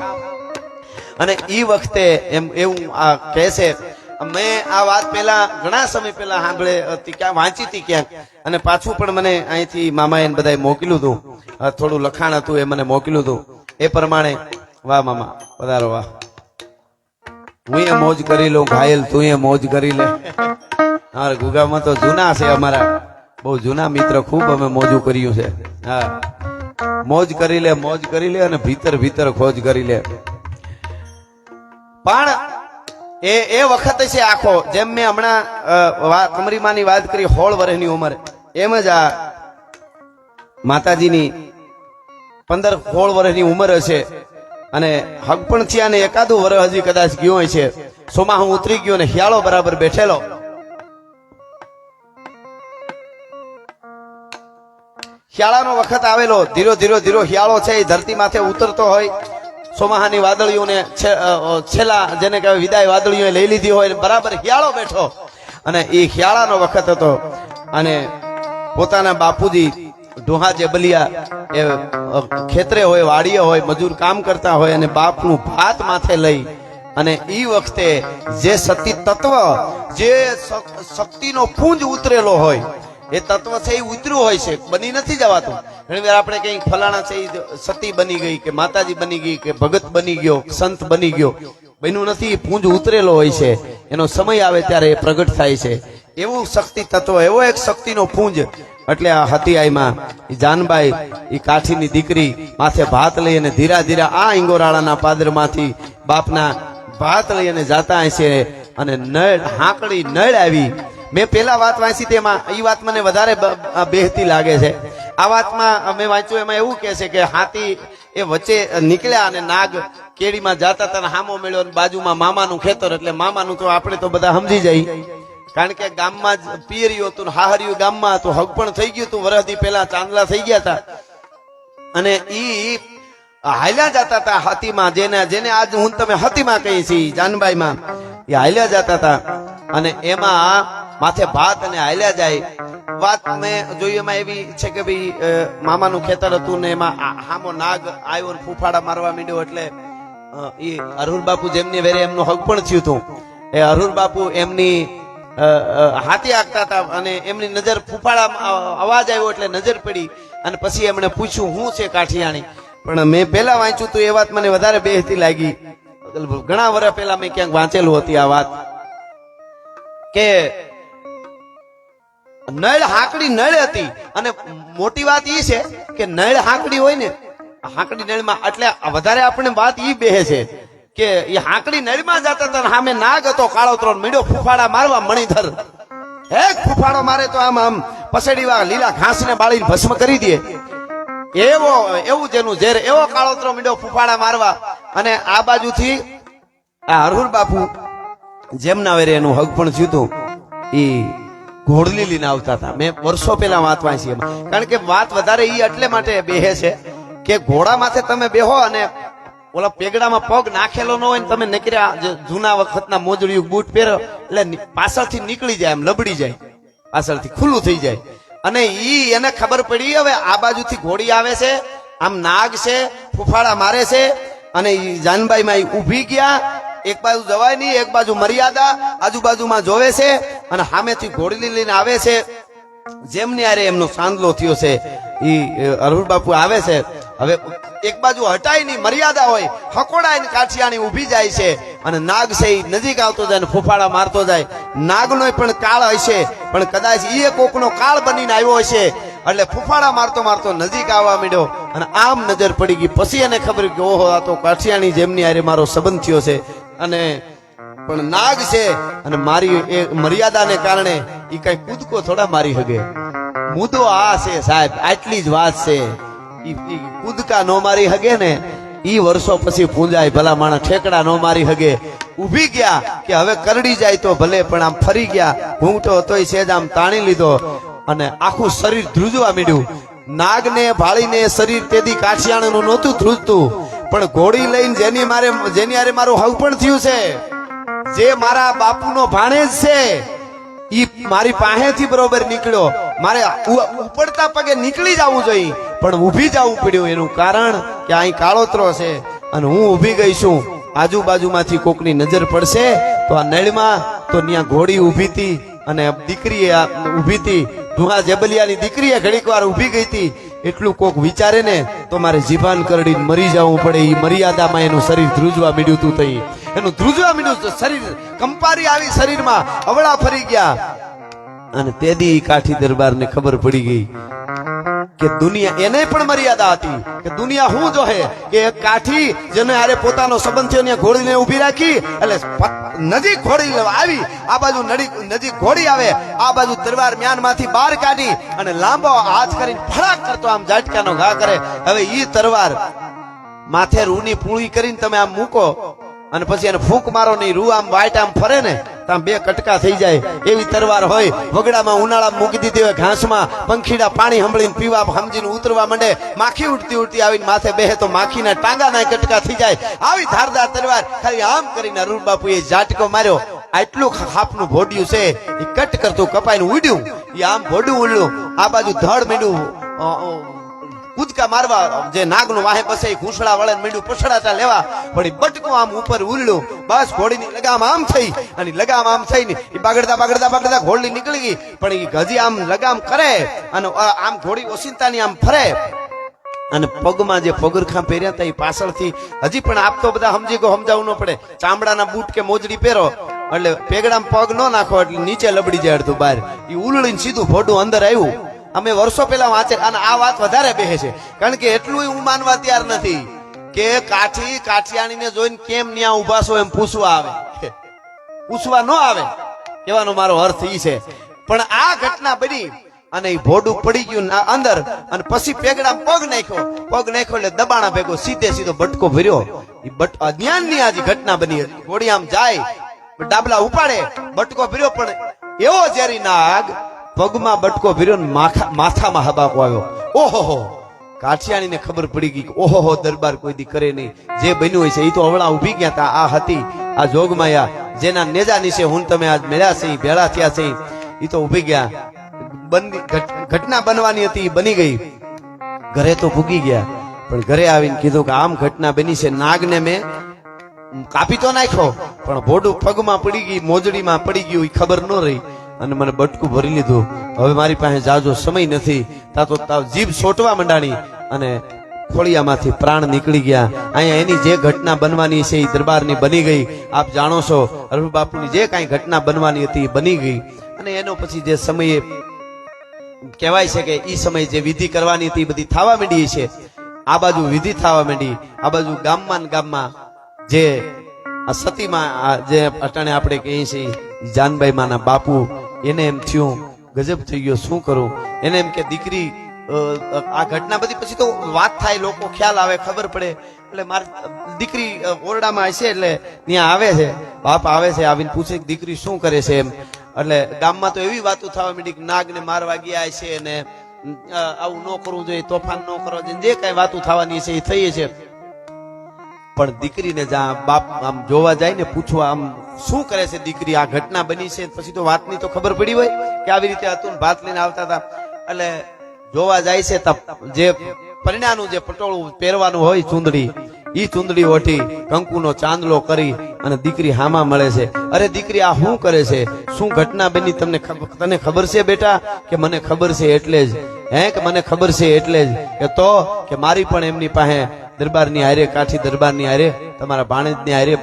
અને ઈ વખતે એમ એવું આ કહે છે, મેં આ વાત પેલા ઘણા સમય પેલા સાંભળે હતી, ક્યાં વાંચી હતી ક્યાંક, અને પાછું પણ મને અહીંથી મામાએ બધાએ મોકલ્યું હતું, થોડું લખાણ હતું એ મને મોકલ્યું હતું. એ પ્રમાણે વાહ મામા પધારો, વાહ. હું એ મોજ કરી લઉં ઘાયલ, તું એ મોજ કરી લે. અમારા ગુગામાં તો જૂના છે, અમારા બહુ જૂના મિત્ર, ખૂબ અમે મોજું કર્યું છે. હા, મોજ કરી લે, મોજ કરી લે, અને ભીતર ભીતર ખોજ કરી લે. પણ એ વખત છે આખો, જેમ મેં હમણાં કમરીમાની વાત કરી 16 વર્ષની ઉંમર, એમ જ આ માતાજીની 15-16 વર્ષની ઉંમર હશે, અને હક પણ થયા ને એકાદું વર્ષ હજી કદાચ ગયો હોય છે. સોમાં હું ઉતરી ગયો ને હિયાળો બરાબર બેઠેલો. શિયાળાનો વખત આવેલો, ધીરો ધીરો ધીરો શિયાળો છે એ ધરતી માથે ઉતરતો હોય. સોમાહાની વાદળીઓને છેલ્લા જેને કહેવાય વિદાય વાદળીઓ લઈ લીધી હોય, બરાબર શિયાળો બેઠો. અને એ શિયાળાનો વખત હતો, અને પોતાના બાપુજી ડોહા જે બલિયા એ ખેતરે હોય, વાડીએ હોય, મજૂર કામ કરતા હોય, અને બાપનું ભાત માથે લઈ અને ઈ વખતે જે સતી તત્વ, જે શક્તિનો પુંજ ઉતરેલો હોય, એ તત્વ છે એ ઉતર્યું હોય છે, બની નથી જવાતું. ઘણી વાર આપણે કઈ ફલાણા છે સતી બની ગઈ, કે માતાજી બની ગઈ, કે ભગત બની ગયો, સંત બની ગયો, બન્યું નથી. પુંજ ઉતરેલો હોય છે, એનો સમય આવે ત્યારે એ પ્રગટ થાય છે. એવું શક્તિ તત્વ, એવો એક શક્તિનો પુંજ. એટલે આ હતિયાઈમાં જાનબાઈ, એ કાઠીની દીકરી, માથે ભાત લઈ અને ધીરા ધીરા આ ઈંગોરાળાના પાદરમાંથી બાપના ભાત લઈ અને જાતા છે. અને નળ હાંકડી નળ આવી. મેં પેલા વાત વાંચી તેમાં એ વાત મને વધારે બેહતી લાગે છે. આ વાતમાં મેં વાંચ્યું, એમાં એવું કે છે કે હાથી એ વચ્ચે નીકળ્યા અને નાગ કેડીમાં જાતા હતા, હામો મળ્યો, બાજુમાં મામાનું ખેતર. એટલે મામાનું તો આપણે તો બધા સમજી જાય, કારણ કે ગામમાં જ પિયર્યું હતું, હાહર્યું ગામમાં હતું, હગ પણ થઈ ગયું હતું. વરસથી પેલા ચાંદલા થઈ ગયા હતા, અને ઈ હાલ્યા જતા હતા હાથીમાં, જેને આજ હું તમે હાથીમાં કહી છી, જાનબાઈમાં, એ હાલ્યા જતા હતા. અને એમાં માથે ભાત અને હાલ્યા જાય. વાત મેં જોઈ એમાં એવી છે કે ભાઈ મામાનું ખેતર હતું ને એમાં હામો નાગ આવ્યો ને ફૂફાડા મારવા માંડ્યો. એટલે એ અરુણ બાપુ જેમની વેરે એમનું હક પણ થયું હતું. એ અરુણ બાપુ એમની હાથી આંકતા હતા, અને એમની નજર ફૂફાડા અવાજ આવ્યો એટલે નજર પડી, અને પછી એમણે પૂછ્યું હું છે કાઠિયાણી. પણ મેં પેલા વાંચ્યું હતું, એ વાત મને વધારે બેહતી લાગી. ઘણા વર્ષ પહેલા મેં ક્યાંક વાંચેલું હતી આ વાત, કે નળ હાંકડી નળ હતી. અને મોટી વાત એ છે કે નળ હાંકડી હોય ને, હાંકડી નળમાં, એટલે વધારે આપણે વાત ઈ બેહે છે કે એ હાંકડી નળમાં જતા હતા, સામે નાગ હતો કાળોતરો, મીડો ફૂફાડા મારવા. મણિધર એક ફૂફાડો મારે તો આમ આમ પસેડી વા લીલા ઘાસને બાળીને ભસ્મ કરી દે, એવું જેનું ઝેર, એવો કાળોતરો મીડો ફૂફાડા મારવા. અને આ બાજુથી આ હરહુર બાપુ જેમના વેરે એનું હક પણ થયું હતું, ઈ ઘોડલી લઈને આવતા હતા. મેં વર્ષો પહેલા વાત વાંચી એમાં, કારણ કે વાત વધારે ઈ એટલે માટે બેહે છે કે ઘોડા માથે તમે બેહો અને ઓલા પેગડામાં પગ નાખેલો ન હોય ને તમે નીકળ્યા, જૂના વખતના મોજડિયું બૂટ પહેરો એટલે પાછળથી નીકળી જાય, એમ લબડી જાય, પાછળથી ખુલ્લું થઈ જાય. અને ઈ એને ખબર પડી હવે આ બાજુથી ઘોડી આવે છે, આમ નાગ છે, ફૂફાડા મારે છે. અને ઈ જાનબાઈમાં ઈ ઊભી ગયા. એક બાજુ જવાય નહીં, એક બાજુ મર્યાદા, આજુબાજુમાં જોવે છે, અને સામેથી ઘોડી લઈને આવે છે. જેમની આરે એમનો સાંદલો થયો છે, ઈ અરુણ બાપુ આવે છે. હવે એક બાજુ હટાય નહીં, મર્યાદા હોય, હકોડાય ને કાઠિયાણી ઊભી જાય છે. અને નાગ છે એ નજીક આવતો જાય ને ફૂફાડા મારતો જાય. નાગનો પણ કાળ હશે, પણ કદાચ એ કોકનો કાળ બનીને આવ્યો હશે. એટલે ફૂફાડા મારતો મારતો નજીક આવવા માંડ્યો, અને આમ નજર પડી ગઈ. પછી એને ખબર કે ઓહો, આ તો કાઠિયાણી જેમની આરે મારો સંબંધ થયો છે, અને પણ નાગ છે, અને મારી એ મર્યાદાને કારણે એ કઈ કૂદકો થોડા મારી હગે. મુદ્દો આ છે સાહેબ, આટલી જ વાત છે. કૂદકા નો મારી હગે ને ઈ વર્ષો પછી પૂંજાય. ભલા માણસ ઠેકડા નો મારી હગે. ઉભી ગયા કે હવે કરડી જાય તો ભલે, પણ આમ ફરી ગયા. ઘૂંટો તોય સેજ આમ તાણી લીધો, અને આખું શરીર ધ્રુજવા માંડ્યું. નાગને ભાળીને શરીર તેદી કાઠિયાણનું નહોતું ધ્રુજતું, પણ ઘોડી લઈને જેની હારે મારું હવ પણ થયું છે, જે મારા બાપુનો ભાણેજ છે, ઈ મારી પાસેથી બરોબર નીકળ્યો, મારે ઉપડતા પગે નીકળી જવું જોઈએ પણ ઊભી જવું પડ્યું. એનું કારણ કે અહીં કાળોતરો છે અને હું ઊભી ગઈ છું. આજુબાજુમાંથી કોકની નજર પડશે તો આ નળમાં તો ત્યાં ઘોડી ઊભી હતી અને દીકરી ઊભી હતી, ધુઆ જેબલિયાની દીકરીએ ઘડીક વાર ઊભી ગઈ હતી. એટલું કોક વિચારે ને તો મારે જીભાન કરડીને મરી જવું પડે. એ મર્યાદામાં એનું શરીર ધ્રુજવા મીડ્યું તું તઈ એનું ધ્રુજવા મીડ્યું, શરીર કંપારી આવી શરીરમાં, અવળા ફરી ગયા. અને તેદી કાઠી દરબારને ખબર પડી ગઈ કે દુનિયા, એને પણ મર્યાદા હતી કે દુનિયા હું જોહે કે એક કાઠી જેને હારે પોતાનો સંબંધ થયો ને ઘોડીને ઊભી રાખી, એટલે નજીક ઘોડી આવી, આ બાજુ નજીક ઘોડી આવે, આ બાજુ તલવાર મ્યાનમાંથી બહાર કાઢી અને લાંબો હાથ કરીને ફળાક કરતો આમ ઝાટકાનો ઘા કરે. હવે ઈ તલવાર માથે રૂની પૂળી કરીને તમે આમ મૂકો અને પછી એને ફૂંક મારો નહીં, રૂ આમ વાઈટ આમ ફરે ને તો બે કટકા થઈ જાય એવી તરવાર હોય. વગડામાં ઉનાળામાં મૂકી દીધી હોય ઘાસમાં, પંખીડા પાણી હંભળીને પીવા સમજીને ઉતરવા માંડે, માખી ઉડતી ઉડતી આવીને માથે બેહે તો માખીના ટાંગાના કટકા થઈ જાય. આવી ધારદાર તરવાર ખાલી આમ કરીને અરુણ બાપુએ ઝાટકો માર્યો. આટલું ખાપનું ભોડ્યું છે એ કટ કરતું કપાઈને ઉડ્યું, એ આમ ભોડું ઉડ્યું, આ બાજુ ધડ મીંડું કૂદકા મારવા, જે નાગનું વાહે બસે ઘૂંસડા વળે મીંડું પછડાટા લેવા, પણ બટકું આમ ઉપર ઉલડ્યું. બસ ઘોડીની લગામ આમ થઈ અને લગામ આમ થઈને એ બાગડતા બાગડતા બાગડતા ઘોડી નીકળી ગઈ. પણ એ હજી આમ લગામ કરે અને આમ ઘોડી ઓસિંતાની આમ ફરે અને પગમાં જે પગરખા પહેર્યા હતા એ પાછળથી હજી પણ આપ તો બધા સમજી ગયો, સમજાવવું ન પડે. ચામડાના બૂટ કે મોજડી પહેરો એટલે પેગડામાં પગ ન નાખો એટલે નીચે લબડી જાય અડધું બહાર. એ ઉલળીને સીધું ભોડું અંદર આવ્યું. અમે વર્ષો પહેલા વાંચે અને આ વાત વધારે બેહે છે કારણ કે એટલું હું માનવા તૈયાર નથી કે કાઠિયાણીને જોઈને કેમ ન્યા ઉભા છો એમ પૂછવા આવે, પૂછવા ન આવે, કહેવાનો મારો અર્થ ઈ છે. પણ આ ઘટના બની અને એ ભોડું પડી ગયું અંદર અને પછી પેગડા પગ નાખ્યો એટલે દબાણા ભેગો સીધો બટકો ભર્યો. એ અજ્ઞાનની આ ઘટના બની. ઘોડી આમ જાય, ડાબલા ઉપાડે, બટકો ભર્યો, પણ એવો ઝેરી નાગ પગમાં બટકો ભર્યો ને માથામાં હબાકો આવ્યો. ઓહો, કાઠિયાણીને ખબર પડી ગઈ કે ઓહો દરબાર કોઈ દી કરે નહીં. જે બન્યું હોય છે એ તો અવળા ઉભી ગયા હતા. આ હતી આ જોગમાયા, જેના નેજા નીચે હું તમે આજ મળ્યા છે, ભેળા થયા છે, એ તો ઉભી ગયા. ઘટના બનવાની હતી, બની ગઈ. ઘરે તો ભૂગી ગયા, પણ ઘરે આવીને કીધું કે આમ ઘટના બની છે. નાગને મેં કાપી તો નાખ્યો પણ ભોડું પગમાં પડી ગઈ, મોજડીમાં પડી ગયું, એ ખબર ન રહી અને મને બટકું ભરી લીધું. હવે મારી પાસે જાજો સમય નથી. તા તો જીભ છોટવા માંડાણી અને ખોળિયામાંથી પ્રાણ નીકળી ગયા. અહીંયા એની જે ઘટના બનવાની છે એ દરબારની બની ગઈ. આપ જાણો છો અરુણ બાપુની જે કાંઈ ઘટના બનવાની હતી એ બની ગઈ. અને એનો પછી જે સમયે કહેવાય છે કે એ સમયે જે વિધિ કરવાની હતી એ બધી થવા માંડી છે. આ બાજુ વિધિ થવા માંડી, આ બાજુ ગામમાં જે આ સતીમાં જે અટાણે આપણે કહીએ છીએ જાનબાઈ માના બાપુ, એને એમ થયું ગજબ થઈ ગયો, શું કરું. એને એમ કે દીકરી, આ ઘટના બધી પછી તો વાત થાય, લોકો ખ્યાલ આવે, ખબર પડે. એટલે મારી દીકરી ઓરડામાં હશે એટલે ત્યાં આવે છે, બાપ આવે છે, આવીને પૂછે કે દીકરી શું કરે છે એમ. એટલે ગામમાં તો એવી વાતો થવા માંડી કે નાગને મારવા ગયા છે ને આવું ન કરવું જોઈએ, તોફાન ન કરવા જોઈએ, જે કઈ વાતો થવાની છે એ થઈ છે. પણ દીકરીને જ્યાં બાપ આમ જોવા જાય ને પૂછવા આમ શું કરે છે દીકરી, આ ઘટના બની છે, પછી તો વાતની તો ખબર પડી હોય કે આવી રીતે હતું, ભાત લઈને આવતા હતા. એટલે જોવા જાય છે જે પરિણાનું જે પટોળું પહેરવાનું હોય ચૂંદડી, ઈ ચૂંદડી ઓઠી કંકુનો ચાંદલો કરી અને દીકરી હામાં મળે છે. અરે દીકરી આ શું કરે છે, શું ઘટના બની, તને ખબર છે બેટા? કે મને ખબર છે એટલે જ. હે કે મને ખબર છે એટલે જ. કે તો કે મારી પણ એમની પાસે દરબારની હારે, કાઠી દરબારની હારે, તમારા ભાણેજની હારે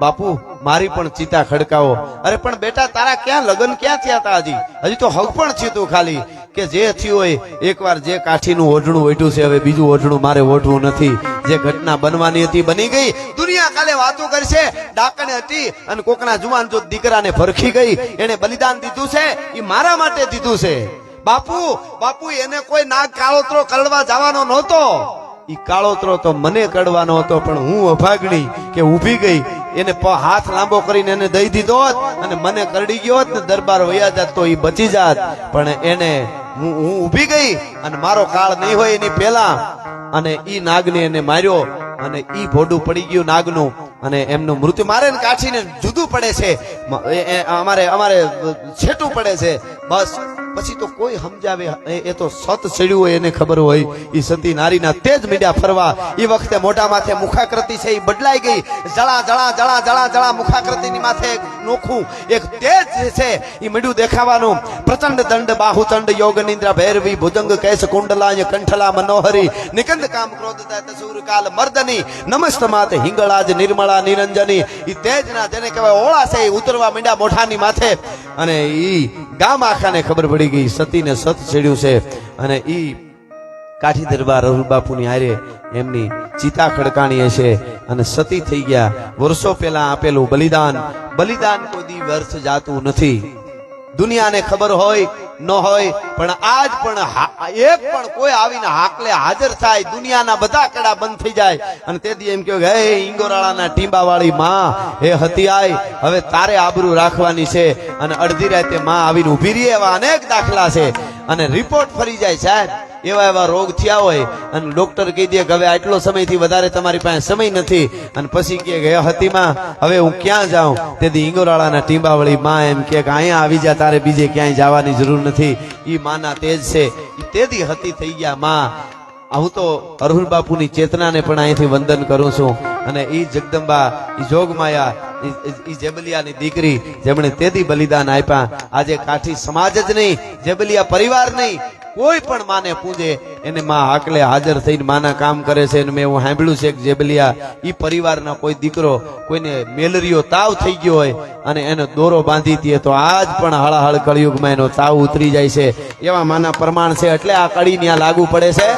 બાપુ મારી પણ ચિતા ખડકાવો. અરે પણ બેટા તારા ક્યાં લગ્ન ક્યાં થયા હતા? હજી તો હક પણ થયું ખાલી. કે જે થયું હોય એકવાર, જે કાઠીનું ઓઢણું ઓઢ્યું છે હવે બીજું ઓઢણું મારે ઓઢવું નથી. જે ઘટના બનવાની હતી બની ગઈ. દુનિયા કાલે વાતો કરશે ડાકણે હતી અને કોકના જુવાન જો દીકરાને ભરખી ગઈ, એને બલિદાન દીધું છે, એ મારા માટે દીધું છે. બાપુ એને કોઈ નાગ કાળોતરો કરડવા જવાનો નહોતો. ઈ કાળોતરો તો મને કડવાનો હતો, પણ હું અભાગણી કે ઊભી ગઈ, એને હાથ લાંબો કરીને એને દઈ દીધો હોત અને મને કરડી ગયો હોત ને દરબાર વયા જાત તો ઈ બચી જાત. પણ એને હું ઊભી ગઈ અને મારો કાળ નહીં હોય એની પહેલા અને ઈ નાગને એને માર્યો અને ઈ ભોડું પડી ગયું નાગનું અને એમનું મૃત્યુ મારે ને કાઠીને જુદું પડે છે, અમારે છેટું પડે છે. બસ પછી તો કોઈ સમજાવે, એ તો સત ચડ્યું હોય એને ખબર હોય. એ સતી નારીના તેજ મીડ્યા ફરવા. એ વખતે મોઢા માથે મુખાકૃતિ છે એ બદલાઈ ગઈ. જળા જળા જળા જળા જળા મુખાકૃતિની માથે એક નોખું એક તેજ છે એ મીડું દેખાવાનું. પ્રચંડ દંડ બાહુચંડ યોગ નિંદ્રા ભૈરવી ભુજંગ કેશ કુંડલાય કંઠલા મનોહરી નિકંદ કામ ક્રોધ દૈત સૂર કાલ મર્દની નમસ્ત માતે હિંગળાજ નિર્મળા નિરંજની. એ તેજના જેને કહેવાય ઓળા છે એ ઉતરવા મીંડા મોઢાની માથે. અને ઈ ગામ આખાને ખબર પડી ગઈ સતીને સત છેડ્યું છે. અને ઈ કાઠી દરબાર અરુલ બાપુની હારે એમની ચિતા ખડકાણી હશે અને સતી થઈ ગયા. વર્ષો પહેલા આપેલું બલિદાન કોઈ દી વ્યર્થ જાતું નથી. દુનિયાને ખબર હોય ન હોય પણ આજ પણ એક પણ કોઈ આવીને હાકલે હાજર થાય, દુનિયાના બધા કડા બંધ થઈ જાય. અને તેથી એમ કહ્યું હે ઈંગોરાળાના ટીંબા વાળી માં, હે હતી આય, હવે તારે આબરૂ રાખવાની છે. અને અડધી રાતે માં આવીને ઉભી રહી. એવા અનેક દાખલા છે. અને રિપોર્ટ ફરી જાય સાહેબ, એવા રોગ થયા હોય અને ડોક્ટર કહી દે કે હવે આટલો સમયથી વધારે તમારી પાસે સમય નથી. અને પછી કે હે હતીમાં હવે હું ક્યાં જાઉં? તેથી ઈંગોરાળાના ટીંબાવળી માં એમ કે અહીંયા આવી જા, તારે બીજે ક્યાંય જવાની જરૂર નથી. ઈ માના તેજ છે. તેથી હતી થઈ ગયા માં. હું તો અરુલ બાપુની ચેતનાને પણ અહીંથી વંદન કરું છું. અને ઈ જગદંબા, ઈ જોગમાયા, ઈ જેબલિયાની દીકરી જેમણે તેથી બલિદાન આપ્યા. આજે કાઠી સમાજ જ નહીં, જેબલિયા પરિવાર નહીં, કોઈ પણ માને પૂજે એને માં હાકલે હાજર થઈને માના કામ કરે છે. મેં એવું સાંભળ્યું છે કે જેબલિયા ઈ પરિવારના કોઈ દીકરો કોઈને મેલેરિયો તાવ થઈ ગયો હોય અને એનો દોરો બાંધી દે તો આજ પણ હળાહળ કળિયુગમાં એનો તાવ ઉતરી જાય છે. એવા માના પ્રમાણ છે. એટલે આ કડી ત્યાં લાગુ પડે છે.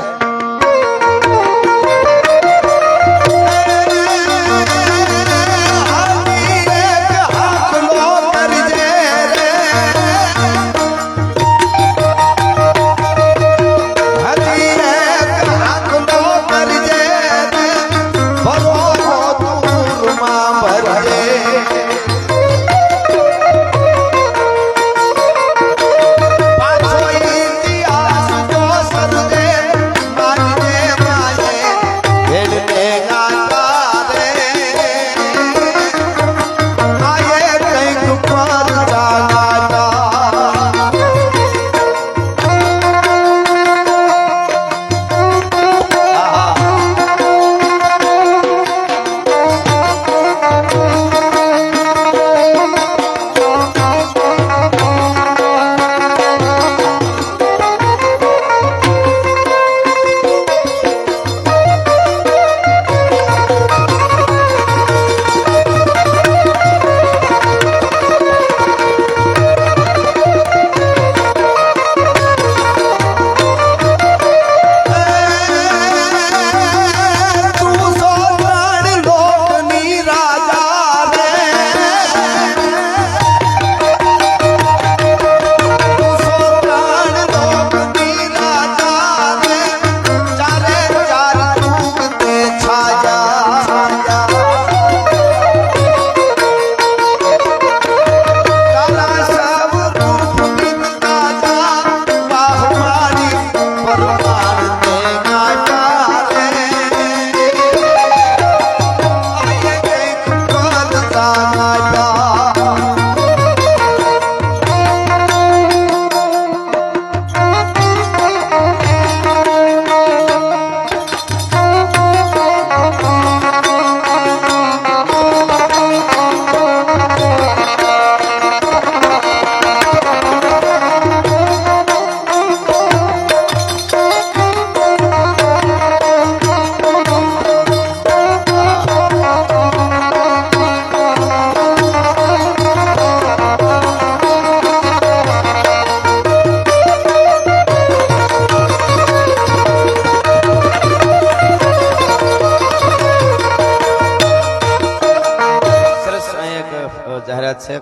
જાહેરાત છે.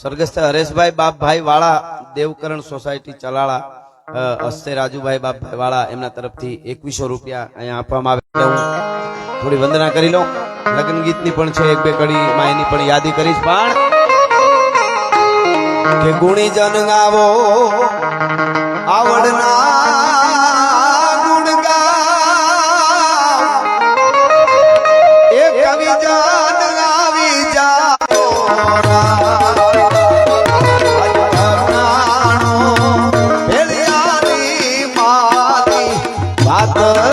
સ્વર્ગસ્થ હરેશભાઈ બાપભાઈ વાળા, દેવકરણ સોસાયટી ચલાળા, હસ્તે રાજુભાઈ બાપભાઈ વાળા, એમના તરફથી 2100 રૂપિયા અહીંયા આપવામાં આવે. હું થોડી વંદના કરી લઉં. લગ્ન ગીતની પણ છે એક બે કડીમાં, એની પણ યાદી કરીશ. પણ કે ગુણી જન ગાવો આવડના ગુણ ગાવ, એ કવિ જન ભાત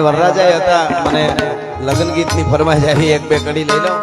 વરરાજા હતા મને લગ્ન ગીત ની ફરમાઈશ આવી એક બે કડી લઈ લો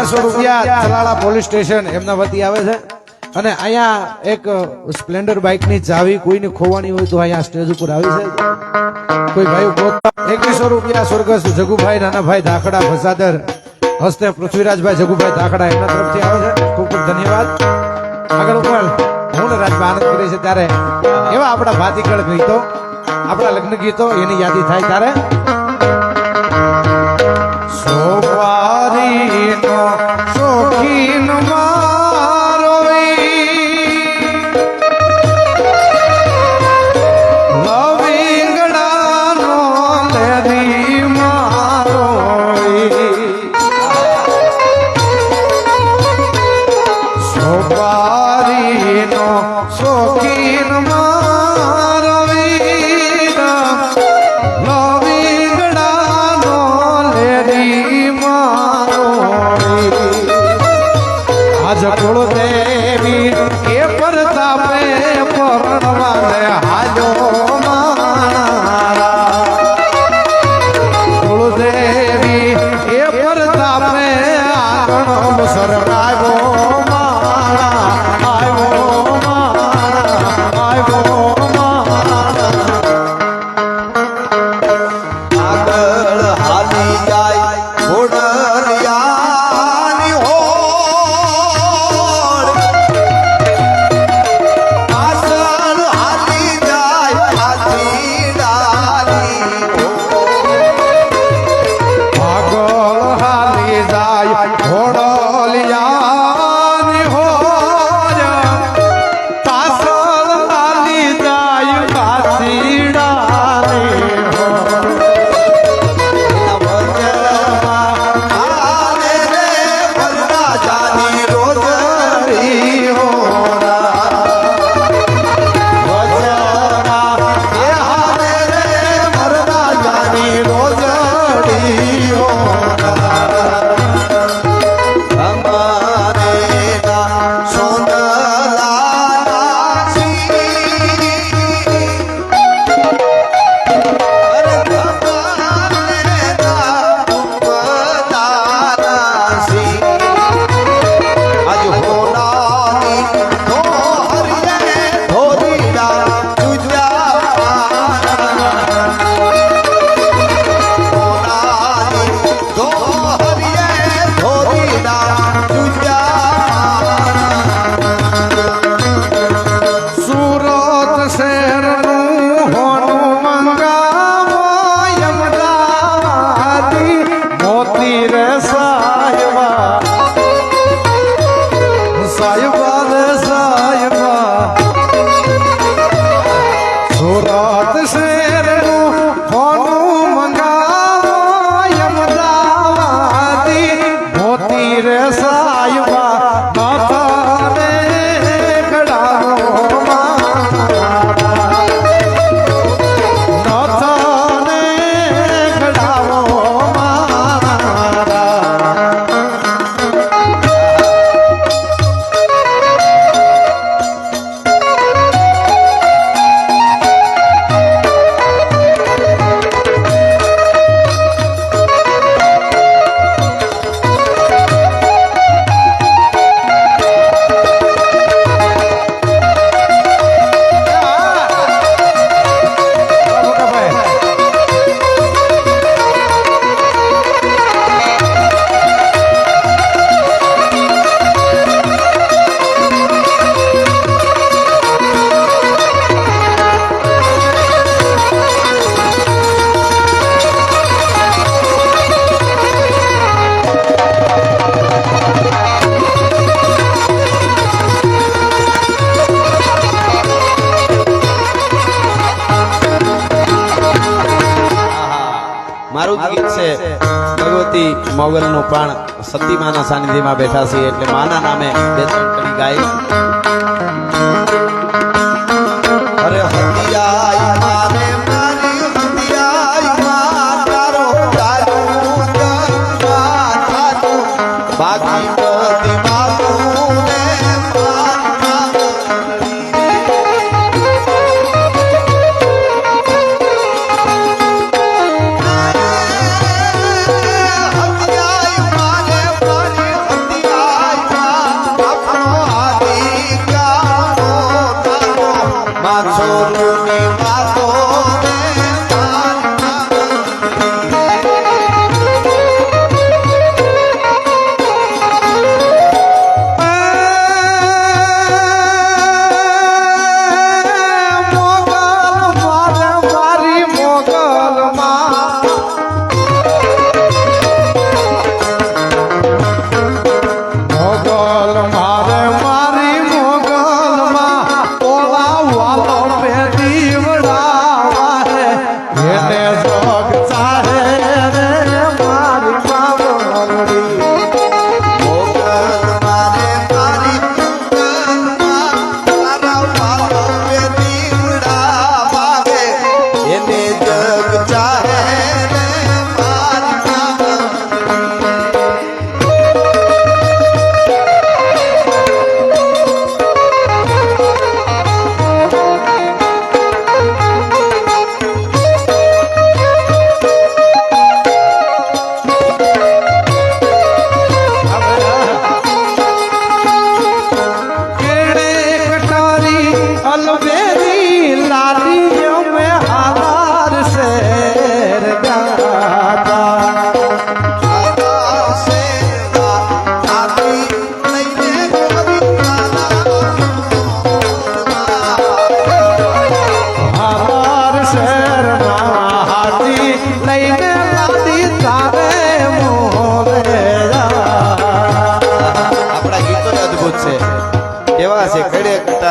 ₹1100 ચલાળા પોલીસ સ્ટેશન એમના વતી આવે છે અને અહીંયા એક સ્પ્લેન્ડર બાઇક ની ચાવી કોઈને ખોવાની હોય તો અહીંયા સ્ટેજ ઉપર આવી છે કોઈ ભાઈ ₹2100 સ્વર્ગસ્થ જગુભાઈ નાનાભાઈ ધાખડા ફસાદર હસ્તે પૃથ્વીરાજભાઈ જગુભાઈ ધાખડા એમના તરફથી આવે છે ખૂબ ખૂબ ધન્યવાદ આગળ ઉપર હું રાજમાં આનંદ કરે છે ત્યારે એવા આપણા ભાતીગળ ગીતો આપણા લગ્ન ગીતો એની યાદી થાય ત્યારે સોપારીનો શોખીન મારો લવિંગડાનો લેરી મારો સોપારીનો શોખીન મારો લવિંગડાનો લેરી આજ કુળદેવી એ પરતાપે પરણવાને હાજો મારા કુળદેવી એ પરતાપે આંગણ સરકાવો મારા આવ્યો મારા આવ્યો મારા આગળ હાલી જાય ઘોડરિયાની હોડ પાછળ હાલી જાય હાથીડાની આગળ હાલી જાય ઘોડલિયાની હોજ પાછળ હાલી જાય હાથીડાની મારું જ ગીત છે ભગવતી મોગલ નું પ્રાણ સતી માના સાનિધ્યમાં બેઠા છે એટલે માના નામે બે ત્રણ કડી ગાય અરે હતિયાઈ મારે મારી હતિયાઈ મા તારો ચાલુ બાકી બધી બાબુ ને સોનુની વાતો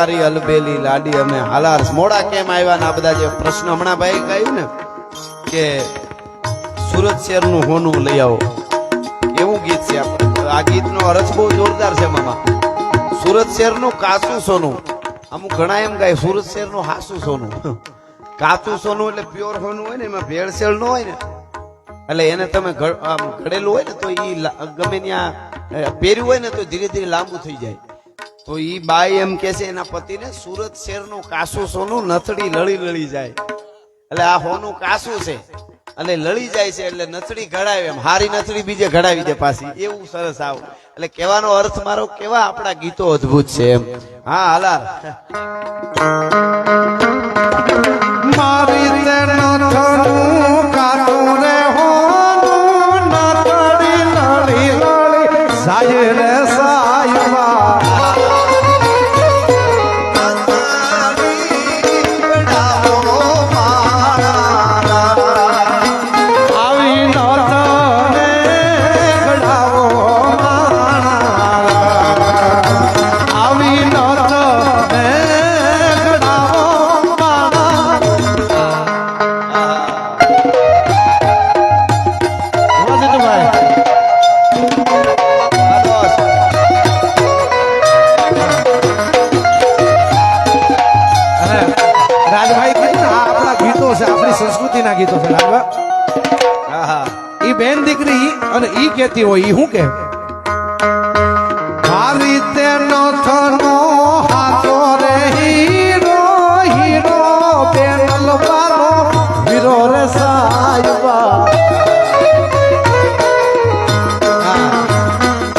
રે અલબેલી લાડી અમે હાલાર મોડા કેમ આવ્યા ને આ બધા જે પ્રશ્ન હમણાં ભાઈ કહ્યું ને કે સુરત શહેરનું હોનું લઈ આવો એવું ગીત છે આ ગીતનો અર્થ બહુ જોરદાર છે મામા સુરત શહેરનું કાચું સોનું અમુક ઘણા એમ ગાય સુરત શહેરનું હાસું સોનું કાચું સોનું એટલે પ્યોર સોનું હોય ને એમાં ભેળસેળ ન હોય ને એટલે એને તમે ઘડેલું હોય ને તો એ ગમે ત્યાં પહેર્યું હોય ને તો ધીરે ધીરે લાંબુ થઈ જાય તો ઈ બાઈ એમ કે છે એના પતિને સુરત શહેરનું કાસું સોનું નથડી લળી જાય એટલે આ હોનું કાસું છે અને લળી જાય છે એટલે નથડી ઘડાવે એમ હારી નથડી બીજે ઘડાવી દે પાછી એવું સરસ આવ એટલે કહેવાનો અર્થ મારો કેવા આપણા ગીતો અદ્ભુત છે એમ હા હાલાર મારી નથનું કાસું રે હોનું નથડી લળી જાય રે સાયવા સંસ્કૃતિના ગીતો છે ઈ બેન દીકરી અને ઈ કેતી હોય ઈ શું કે મારી તેનો થનો હાથો રે હીરો હીરો બેનલ બારો હીરો રે સાયબા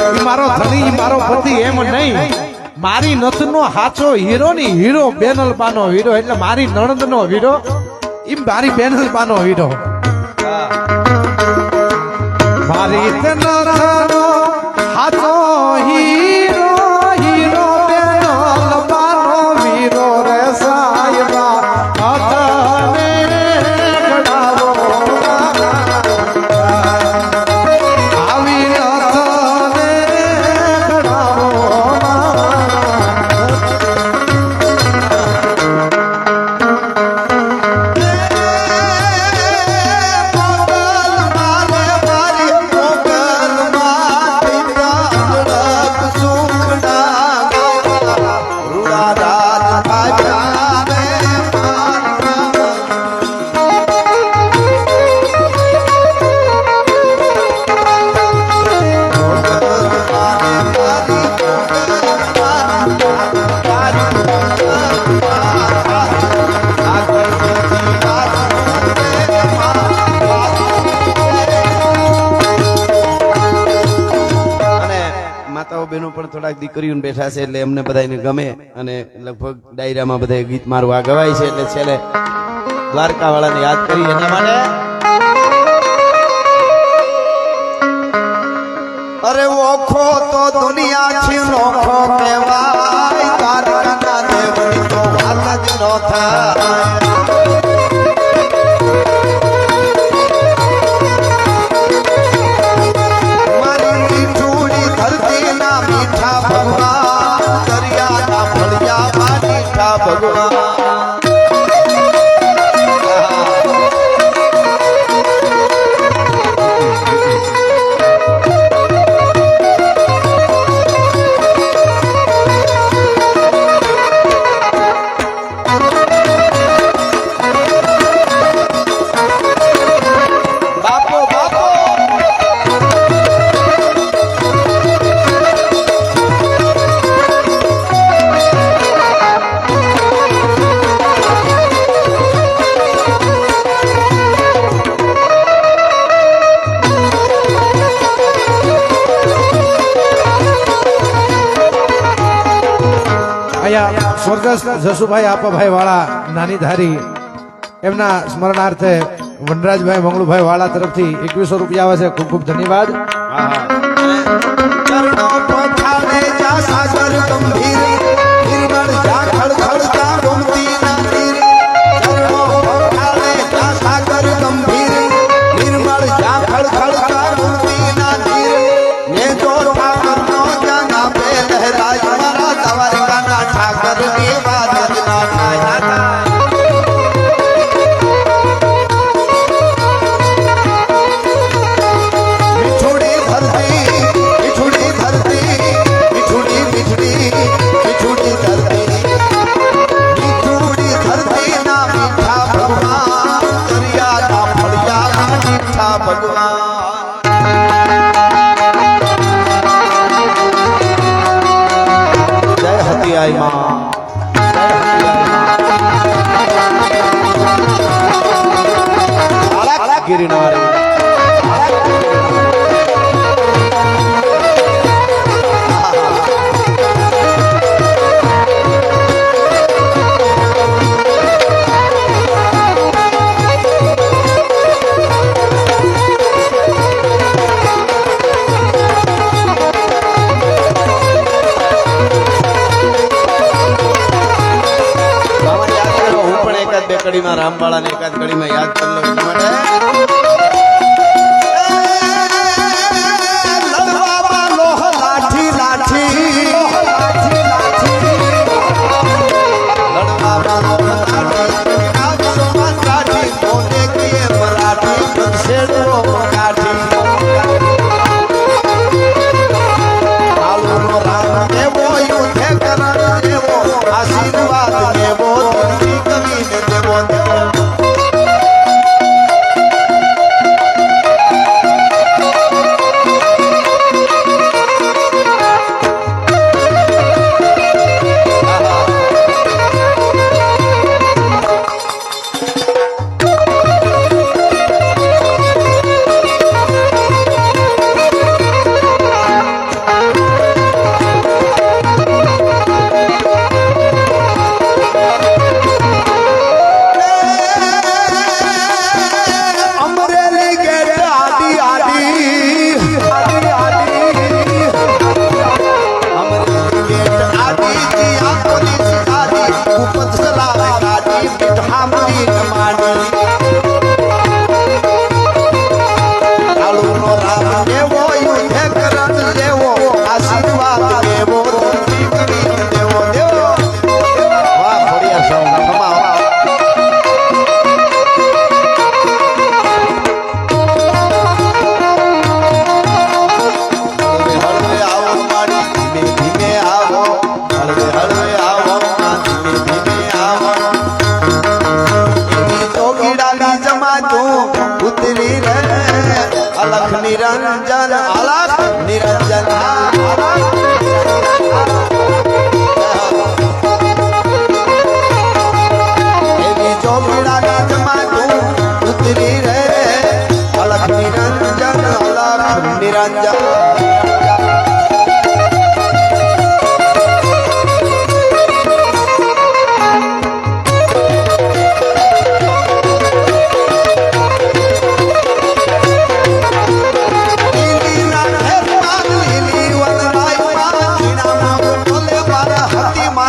ઈ મારો ધણી ઈ મારો પતિ એમ નહીં મારી નથનો હાચો હીરો ની હીરો બેનલ બાનો હીરો એટલે મારી નણંદ નો હીરો ઈ મારી બેનલ બાનો હીરો મારી તનો હાથો હીરો હીરો બેનલ બાનો વીરો રે સાયબા હાથને ગડાવો આવી હાથને ગડાવો થોડાક દીકરીઓ બેઠા છે એટલે એમને બધાને ગમે અને લગભગ ડાયરામાં બધા ગીત મારું આ ગવાય છે એટલે છેલ્લે દ્વારકા વાળાને યાદ કરી એના માટે અરે ઓખો તો દુનિયા થી નોખો કહેવાય દ્વારકાના દેવની તો વાત જ ન થાય મારી મીઠુડી ધરતીના મીઠા ભગવાન દરિયાના ફળિયામાં મીઠા ભગવાન અહીંયા સ્વર્ગસ્થ જસુભાઈ આપાભાઈ વાળા નાની ધારી એમના સ્મરણાર્થે વનરાજભાઈ મંગળુભાઈ વાળા તરફથી 2100 રૂપિયા આવે છે. ખૂબ ખૂબ ધન્યવાદ. ચરણો પથારે જા સાગર ગંભીર નિર્મળ જા ખળખળતા ગોમતીના તીર ચરણો પથારે જા સાગર ગંભીર નિર્મળ જા ખળખળતા ગોમતીના તીર ને જો ઠાકરનો જાના પે લહેરાય મારા દ્વારકાના ઠાકર ની વાત જ ના થાય જય હતિયાઈ માં ગિરિનારી બે કડીમાં રામવાળાને એકાદ કડીમાં યાદ કરી લો એટલા માટે લડવામાં લોહ લાઠી લાઠી લડવામાં લોહ લાઠી કાચોમાં કાઠી મોને કીએ મરાઠી કંસેડો કાઠી આલુનો રામ દેવો યુધે કરણ દેવો આશીર્વાદ દેવો કવિને દેવો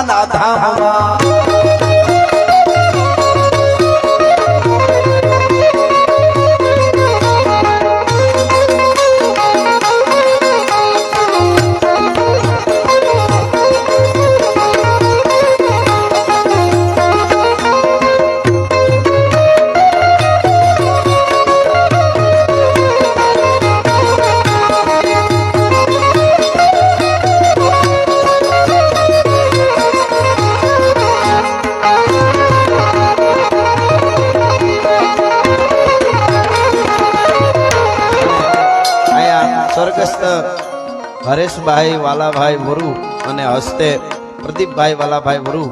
જગદંબાના ધામમાં સ્વર્ગસ્થ હરેશભાઈ વાલાભાઈ વરુ અને હસ્તે પ્રદીપભાઈ વાલાભાઈ વરુ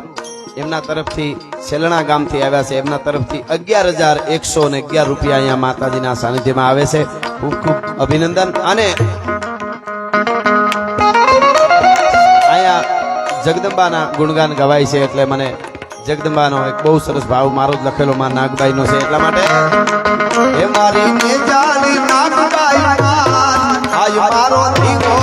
એમના તરફથી સેલણા ગામથી આવ્યા છે. એમના તરફથી 11,111 રૂપિયા અહીંયા માતાજીના સાનિધ્યમાં આવે છે. ખૂબ ખૂબ અભિનંદન. અને અહીંયા જગદંબાના ગુણગાન ગવાય છે એટલે મને જગદંબાનો એક બહુ સરસ ભાવ મારો જ લખેલો માં નાગબાઈનો છે. એટલા માટે એ મારી ને જાણી નાગબાઈ આય મારો દીવો